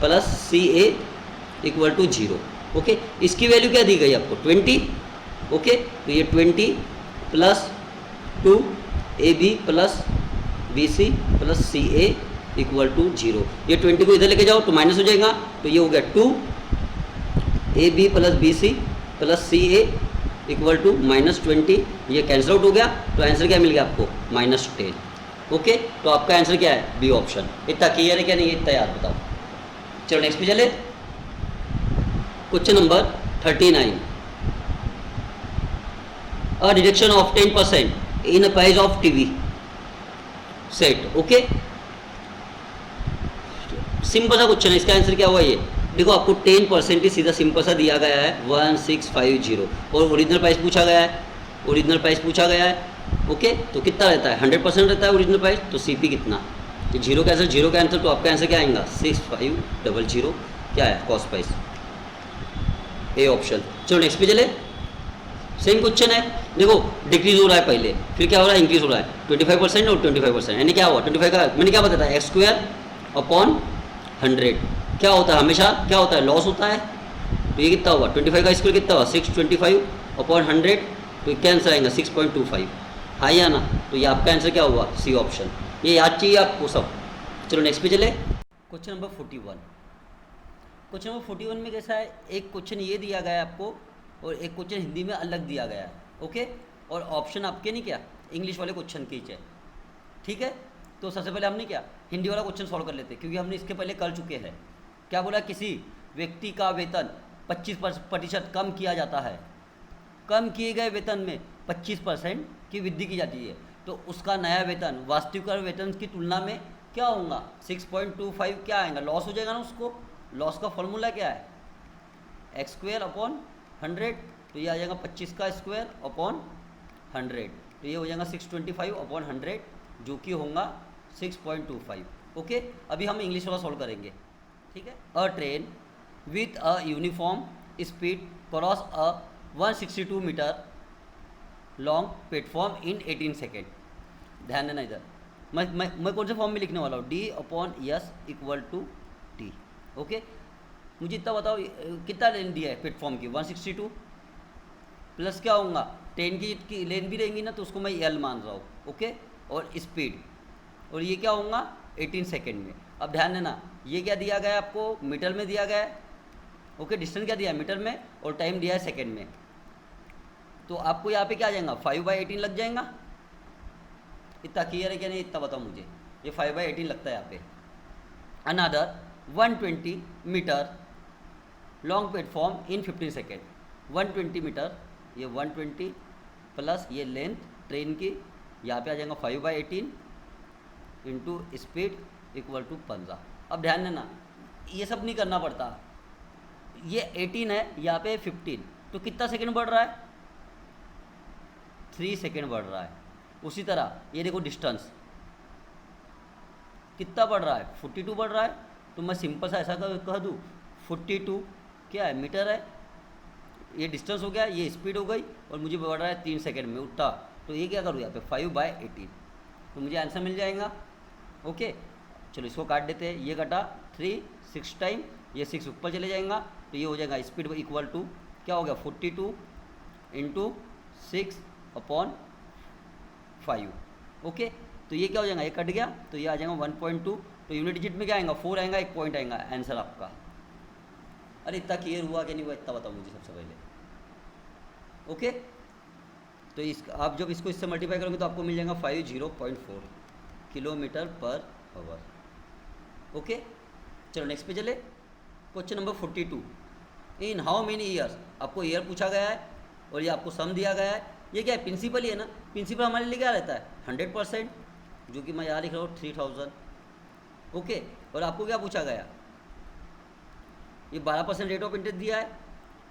+ ca = 0। ओके, इसकी वैल्यू क्या दी गई आपको 20। ओके, तो ये 20 + 2 ab + bc + ca = 0। ये 20 को इधर लेके जाओ तो माइनस हो जाएगा, तो ये हो गया 2 ab + bc + ca = -20। ये कैंसिल आउट हो गया, तो आंसर क्या मिल गया आपको -10। ओके, तो आपका आंसर क्या है बी ऑप्शन। इतना क्लियर है क्या नहीं, इतना याद बताओ। चलो नेक्स्ट पे चले। Question number 39, a deduction of 10% in a price of TV set. Okay, simple सा क्वेश्चन है, इसका आंसर क्या हुआ ये देखो, आपको 10% ही सीधा सिंपल सा दिया गया है 1650, और ओरिजिनल प्राइस पूछा गया है, ओरिजिनल प्राइस पूछा गया है। ओके, तो कितना रहता है 100% रहता है ओरिजिनल प्राइस, तो सीपी कितना, तो 0 का आंसर 0 का आंसर, तो आपका आंसर क्या आएगा 6500 क्या है कॉस्ट प्राइस, ए ऑप्शन। चलो नेक्स्ट पे चले। सेम क्वेश्चन है, देखो डिक्रीज हो रहा है पहले, फिर क्या हो रहा है इंक्रीज हो रहा है 25% और 25%, यानी क्या हुआ 25 का मैंने क्या बताया x² अपॉन 100 क्या होता है हमेशा क्या होता है लॉस होता है, तो ये कितना हुआ 25 का स्क्वायर कितना हुआ 625 अपॉन 100, तो क्या आंसर आएगा 6.25, हाँ या ना। तो ये आपका आंसर क्या हुआ सी ऑप्शन। ये याद चाहिए आपको सब। चलो नेक्स्ट पे चले। क्वेश्चन नंबर 41, क्वेश्चन नंबर 41 में कैसा है, एक क्वेश्चन ये दिया गया है आपको और एक क्वेश्चन हिंदी में अलग दिया गया है। ओके, और ऑप्शन आपके नहीं क्या इंग्लिश वाले क्वेश्चन की है, ठीक है। तो सबसे पहले हमने क्या हिंदी वाला क्वेश्चन सॉल्व कर लेते हैं, क्योंकि हमने इसके पहले कर चुके हैं। क्या बोला, किसी व्यक्ति का वेतन 25% कम किया जाता है, कम किए गए वेतन में 25% की वृद्धि की जाती है, तो उसका नया वेतन वास्तविक वेतन की तुलना में क्या होगा 6.25 क्या आएगा, लॉस हो जाएगा ना उसको। लॉस का फॉर्मूला क्या है x² अपॉन 100, तो ये आ जाएगा 25 का स्क्वायर अपॉन 100, तो ये हो जाएगा 625 अपॉन 100 जो कि होगा 6.25। ओके, अभी हम इंग्लिश वाला सॉल्व करेंगे, ठीक है। A train with a uniform speed cross a 162 metre long platform in 18 second. ध्यान देना इधर, मैं कौन से फॉर्म में लिखने वाला हूँ, D upon S equal to T. Okay, मुझे इतना बताओ कितना लेन दिया है प्लेटफॉर्म की, 162 प्लस क्या होगा 10 की लेन भी रहेंगी ना, तो उसको मैं एल मान रहा हूँ। ओके, और स्पीड, और ये क्या होगा 18 सेकेंड में। अब ध्यान देना, ये क्या दिया गया है आपको, मीटर में दिया गया है। ओके, डिस्टेंस क्या दिया है मीटर में, और टाइम दिया है सेकेंड में। तो आपको यहाँ पे क्या आ जाएगा, 5/18 लग जाएगा। इतना क्लियर है क्या नहीं, इतना बताओ मुझे, ये 5/18 लगता है यहाँ पे। Another 120 metre long platform in 15 second. 120 metre, ये 120 प्लस ये लेंथ ट्रेन की, यहाँ पे आ जाएगा 5/18 इंटू स्पीड इक्वल टू 15। अब ध्यान देना, ये सब नहीं करना पड़ता, ये 18 है, यहाँ पे 15, तो कितना सेकेंड बढ़ रहा है, 3 सेकेंड बढ़ रहा है। उसी तरह ये देखो डिस्टेंस कितना बढ़ रहा है, 42 बढ़ रहा है। तो मैं सिंपल सा ऐसा कह दूँ 42 क्या है, मीटर है, ये डिस्टेंस हो गया, ये स्पीड हो गई, और मुझे बढ़ रहा है 3 सेकेंड में उठा। तो ये क्या करूँ यहाँ पे 5/18, तो मुझे आंसर मिल जाएगा। ओके, चलो इसको काट देते हैं, ये कटा 3 6 टाइम, ये 6 ऊपर चले जाएगा, तो ये हो जाएगा स्पीड इक्वल टू क्या हो गया 42 इंटू 6/5। ओके, तो ये क्या हो जाएगा, ये कट गया, तो ये आ जाएगा 1.2। तो यूनिट डिजिट में क्या आएगा, 4 आएगा, 1 पॉइंट आएगा आंसर आपका। अरे इतना क्लियर हुआ कि नहीं हुआ, इतना बताओ मुझे सबसे पहले। ओके, तो इस आप जब इसको इससे मल्टीप्लाई करोगे तो आपको मिल जाएगा 50.4 किलोमीटर पर आवर। ओके, चलो नेक्स्ट पे चले। Question number 42, in how many years, आपको ईयर पूछा गया है और ये आपको सम दिया गया है। ये क्या है, प्रिंसिपल ही है ना, प्रिंसिपल हमारे लिए क्या रहता है 100%, जो कि मैं यहाँ लिख रहा हूँ 3000। ओके, और आपको क्या पूछा गया, ये 12% रेट ऑफ इंटरेस्ट दिया है।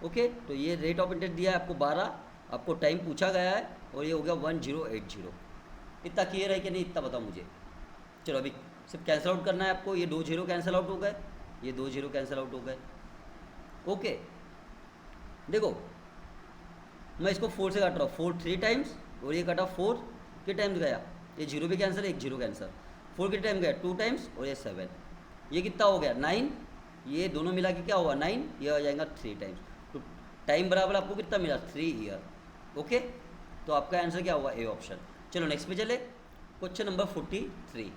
ओके, तो ये रेट ऑफ इंटरेस्ट दिया है आपको 12, आपको टाइम पूछा गया है, और ये हो गया 1080। इतना क्लियर है कि नहीं, इतना बताओ मुझे। चलो अभी सिर्फ कैंसिल आउट करना है आपको, ये 2 0 कैंसिल आउट हो गए, ये 2 0 कैंसिल आउट हो गए। ओके, देखो मैं इसको 4 से काट रहा हूँ, 4 3 टाइम्स, और ये कटा 4 के टाइम्स गया, ये 0 भी कैंसिल, 1 0 कैंसिल, 4 के टाइम गया 2 टाइम्स, और ये 7, ये कितना हो गया 9, ये दोनों मिला के क्या हुआ 9, ये आ जाएगा 3 टाइम्स। तो टाइम बराबर आपको कितना मिला 3 ईयर। ओके, तो आपका आंसर क्या हुआ, ए ऑप्शन। चलो नेक्स्ट पे चले। Question number 43,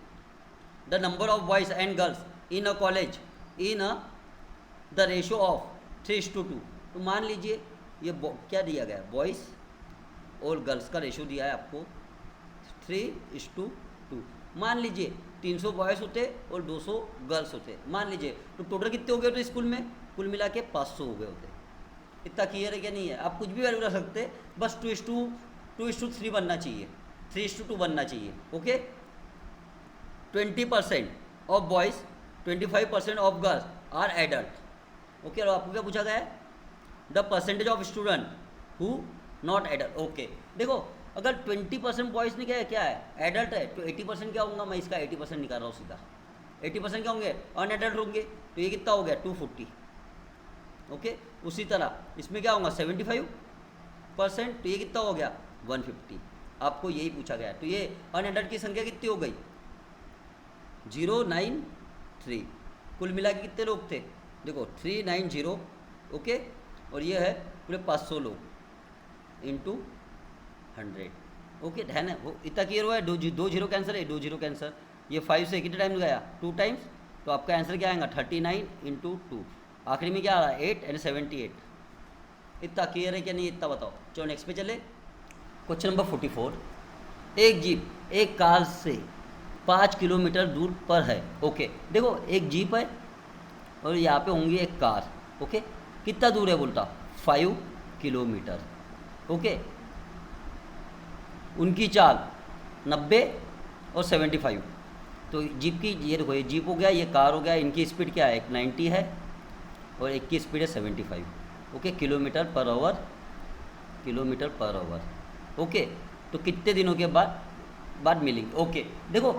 the number of boys and girls in a college in the ratio of 3:2। तो मान लीजिए ये क्या दिया गया, बॉयज़ और गर्ल्स का रेशो दिया है आपको 3:2। मान लीजिए 300 बॉयज़ होते और 200 गर्ल्स होते, मान लीजिए, तो टोटल कितने हो गए होते स्कूल में, कुल मिला के 500 हो गए होते। इतना क्लियर है क्या नहीं है, आप कुछ भी वैल्यू रख सकते, बस 2:3 बनना चाहिए, 3:2 बनना चाहिए। Okay, 20% of boys 25% of girls are adult. Okay, और आपको क्या पूछा गया है, the percentage of student who not adult. Okay, देखो अगर 20% बॉयज़ ने क्या है एडल्ट है, तो 80% क्या होगा, मैं इसका 80% निकाल रहा हूँ सीधा, 80% क्या होंगे अनएडल्ट होंगे, तो ये कितना हो गया 240। ओके, उसी तरह इसमें क्या होगा 75%, तो ये कितना हो गया 150। आपको यही पूछा गया, तो ये अनएडल्ट की संख्या कितनी हो गई 093। कुल मिला के कितने लोग थे, देखो 390। ओके, और ये है पूरे 500 लोग इंटू 100। ओके, ध्यान है वो इतना क्लियर हुआ है। 2 0 कैंसर है, 2 0 कैंसर, ये 5 से कितने टाइम्स गया 2 टाइम्स, तो आपका आंसर क्या आएगा 39 इंटू 2। आखिरी में क्या आ रहा है 8 एंड 78। इतना क्लियर है क्या नहीं, इतना बताओ। चलो नेक्स्ट पे चले। क्वेश्चन नंबर 44, एक जीप एक कार से 5 किलोमीटर दूर पर है। ओके, देखो एक जीप है और यहाँ पे होंगी एक कार। ओके, कितना दूर है बोलता 5 किलोमीटर। ओके, उनकी चाल 90 और 75। तो जीप की ये देखो, ये जीप हो गया, ये कार हो गया, इनकी स्पीड क्या है, एक 90 है और एक की स्पीड है 75। Okay, kilometre per hour, kilometre per hour. Okay, तो कितने दिनों के बाद मिलेंगे। ओके, देखो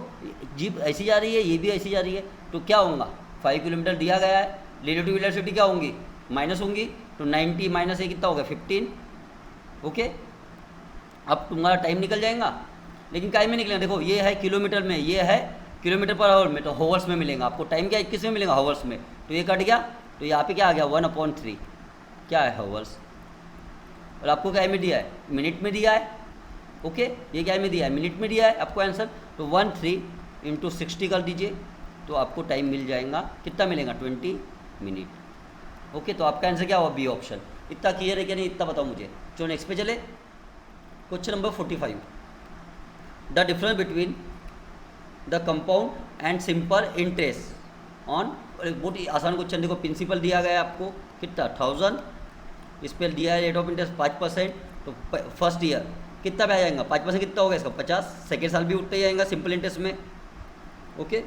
जीप ऐसी जा रही है, ये भी ऐसी जा रही है, तो क्या होगा 5 किलोमीटर दिया गया है, रिलेटिव वेलोसिटी क्या होंगी, माइनस होंगी। तो 90 माइनस ए कितना होगा 15। ओके, अब तुम्हारा टाइम निकल जाएगा, लेकिन काय में निकलेगा, देखो ये है किलोमीटर में, ये है किलोमीटर पर आवर में, तो हॉवर्स में मिलेगा आपको। टाइम क्या 21 में मिलेगा, हॉवर्स में। तो ये कट गया, तो यहाँ पे क्या आ गया 1/3 क्या है हॉवर्स। और आपको क्या में दिया है, मिनट में दिया है। ओके, ये क्या में दिया है, मिनट में दिया है आपको आंसर। तो 13 × 60 कर दीजिए, तो आपको टाइम मिल जाएगा, कितना मिलेगा 20 मिनट। ओके, तो आपका आंसर क्या हुआ, बी ऑप्शन। इतना क्लियर है क्या नहीं, इतना बताओ मुझे। चलो नेक्स्ट पे चले, question number 45, the difference between the compound and simple interest on. बहुत ही आसान क्वेश्चन, देखो प्रिंसिपल दिया गया है आपको कितना 1000, इस पर दिया है रेट ऑफ इंटरेस्ट 5%। तो फर्स्ट ईयर कितना ब्याज आएगा, 5% कितना होगा इसका 50। सेकेंड साल भी उठते ही आएगा सिंपल इंटरेस्ट में। ओके,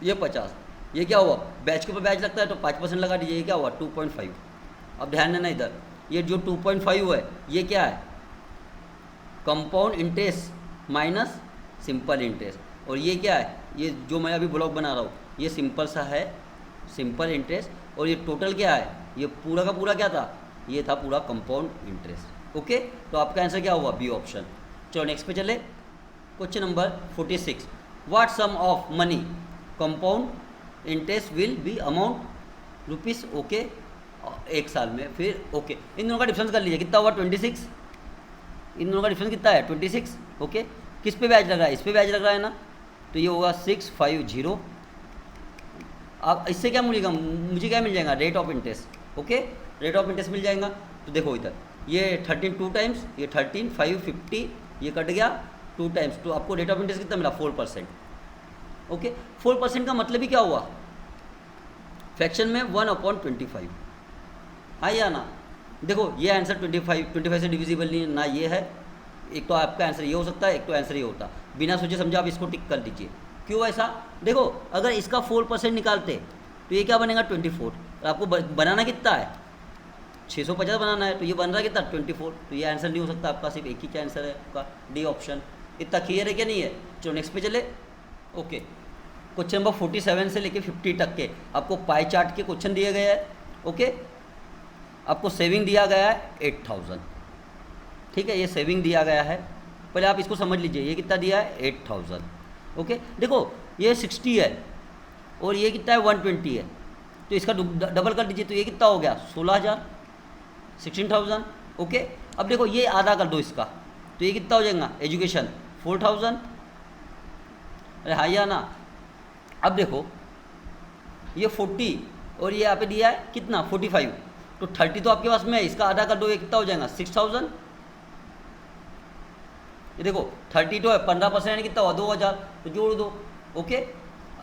ये 50, ये क्या हुआ, बैच के ऊपर बैच लगता है तो 5% लगा दीजिए, ये क्या हुआ 2.5। अब ध्यान देना इधर, ये जो 2.5 हुआ है ये क्या है, compound interest minus simple interest. और ये क्या है, ये जो मैं अभी ब्लॉक बना रहा हूँ ये सिंपल सा है, सिंपल इंटरेस्ट। और ये टोटल क्या है, ये पूरा का पूरा क्या था, ये था पूरा कंपाउंड इंटरेस्ट। ओके, तो आपका आंसर क्या हुआ, बी ऑप्शन। चलो नेक्स्ट पे चले, question number 46, what sum of money compound interest will be amount rupees. Okay, एक साल में। फिर ओके, इन दोनों का डिफरेंस कर लीजिए, कितना हुआ 26। इन दोनों का डिफरेंस कितना है 26। ओके, किस पे ब्याज लग रहा है, इस पे ब्याज लग रहा है ना, तो ये होगा 650। अब इससे क्या मिलेगा, मुझे क्या मिल जाएगा, rate of interest. Okay, rate of interest मिल जाएगा। तो देखो इधर ये 13 2 टाइम्स, ये 13 5 50, ये कट गया 2 टाइम्स, तो आपको रेट ऑफ इंटरेस्ट कितना मिला 4%। ओके, 4% का मतलब ही क्या हुआ, फ्रैक्शन में 1/25। हाँ या ना, देखो ये आंसर 25 से डिविजिबल नहीं है ना, ये है। एक तो आपका आंसर ये हो सकता है, एक तो आंसर ये होता। बिना सोचे समझे आप इसको टिक कर दीजिए। क्यों ऐसा, देखो अगर इसका 4% निकालते तो ये क्या बनेगा 24। और आपको बनाना कितना है 650 बनाना है, तो ये बन रहा है कितना 24। तो ये आंसर नहीं हो सकता आपका, सिर्फ एक ही क्या आंसर है आपका, डी ऑप्शन। इतना क्लियर है क्या नहीं है। चलो नेक्स्ट पे चले। ओके, क्वेश्चन नंबर 47 से लेके 50 तक के आपको पाई चार्ट के क्वेश्चन दिए गए हैं। ओके, आपको सेविंग दिया गया है 8000। ठीक है, ये सेविंग दिया गया है, पहले आप इसको समझ लीजिए। ये कितना दिया है 8000। ओके, देखो ये 60 है और ये कितना है 120 है, तो इसका डबल कर दीजिए, तो ये कितना हो गया 16000, 16000। ओके, अब देखो ये आधा कर दो इसका, तो ये कितना हो जाएगा एजुकेशन 4000। अरे हाँ या ना। अब देखो ये 40 और ये यहाँ पे दिया है कितना 45, तो 30 तो आपके पास में है, इसका आधा कर दो, ये कितना हो जाएगा 6000। ये देखो 32 है, 15% कितना हुआ 2000, तो जोड़ दो। ओके,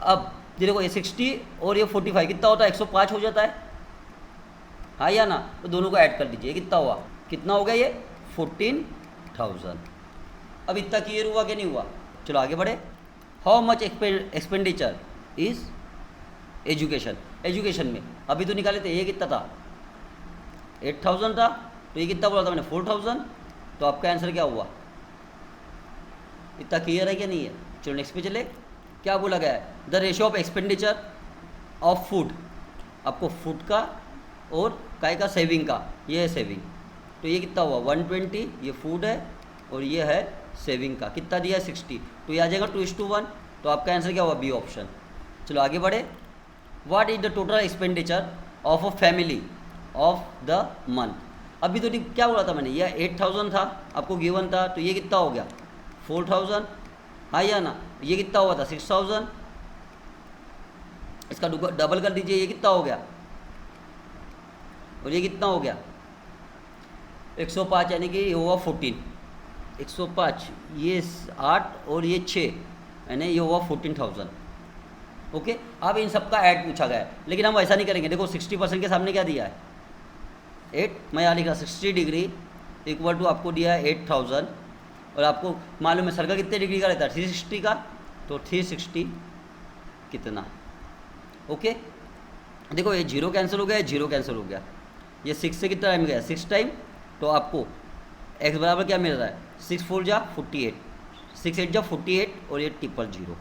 अब ये देखो ये 60 और ये 45 कितना होता है 105 हो जाता है। हाँ या ना, तो दोनों को ऐड कर दीजिए, कितना हुआ, कितना हो गया ये 14000। अब इतना क्लियर हुआ कि नहीं हुआ। चलो आगे बढ़े। How much expenditure is education. Education में अभी तो निकाले थे, ये कितना था 8000 था, तो ये कितना बोला था मैंने 4000। तो आपका आंसर क्या हुआ, इतना क्लियर है क्या नहीं है। चलो नेक्स्ट पे चले। क्या बोला गया है, the ratio of expenditure of food. आपको फूड का और काय का सेविंग का, ये है सेविंग, तो ये कितना हुआ 120, ये फूड है और ये है सेविंग का, कितना दिया है 60, तो ये आ जाएगा 2:1। तो आपका आंसर क्या हुआ, बी ऑप्शन। चलो आगे बढ़े। What is the total expenditure of a family of the month. अभी तो क्या बोला था मैंने, यह 8000 था आपको गिवन था, तो ये कितना हो गया 4000। हाँ या ना, ये कितना हुआ था 6000, इसका डबल कर दीजिए, ये कितना हो गया, और ये कितना हो गया 105, यानी कि ये हुआ 14, 105, ये 8 और ये 6, यानी ये हुआ 14000। ओके, अब इन सबका ऐड पूछा गया है, लेकिन हम ऐसा नहीं करेंगे। देखो 60% के सामने क्या दिया है 8, मैं यहाँ लिख रहा 60 डिग्री इक्वल टू आपको दिया है 8000, और आपको मालूम है सर्कल कितने डिग्री का रहता है 360 का, तो 360 कितना। ओके, देखो ये 0 कैंसिल हो गया, 0 कैंसिल हो गया, ये 6 से कितना टाइम गया 6 टाइम, तो आपको x बराबर क्या मिल रहा है 6 4 जा 48, 6 8 जा 48 और ये 000।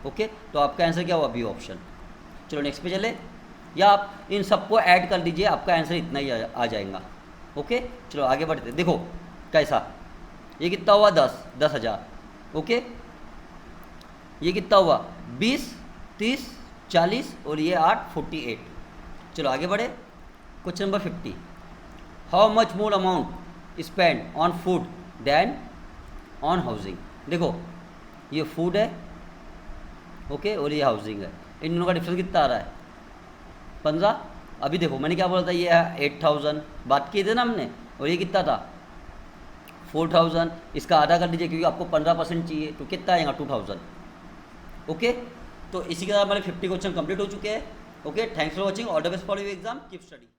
ओके, तो आपका आंसर क्या हुआ, बी ऑप्शन। चलो नेक्स्ट पे चले। या आप इन सबको ऐड कर दीजिए, आपका आंसर इतना ही आ जाएगा। ओके, चलो आगे बढ़ते हैं। देखो कैसा, ये कितना हुआ 10,000। ओके, ये कितना हुआ 20, 30, 40 और ये 8, 48। चलो आगे बढ़े। Question number 50, how much more amount spend on food than on housing. देखो ये फूड है, ओके, और ये हाउसिंग है, इन दोनों का डिफरेंस कितना आ रहा है 15। अभी देखो मैंने क्या बोला था, ये है 8000 बात किए थे ना हमने, और ये कितना था 4000। इसका आधा कर दीजिए क्योंकि आपको 15% चाहिए, तो कितना आएगा 2000। ओके, तो इसी के साथ हमारे 50 क्वेश्चन कंप्लीट हो चुके हैं। Okay, thanks for watching, all the best for your exam, keep study.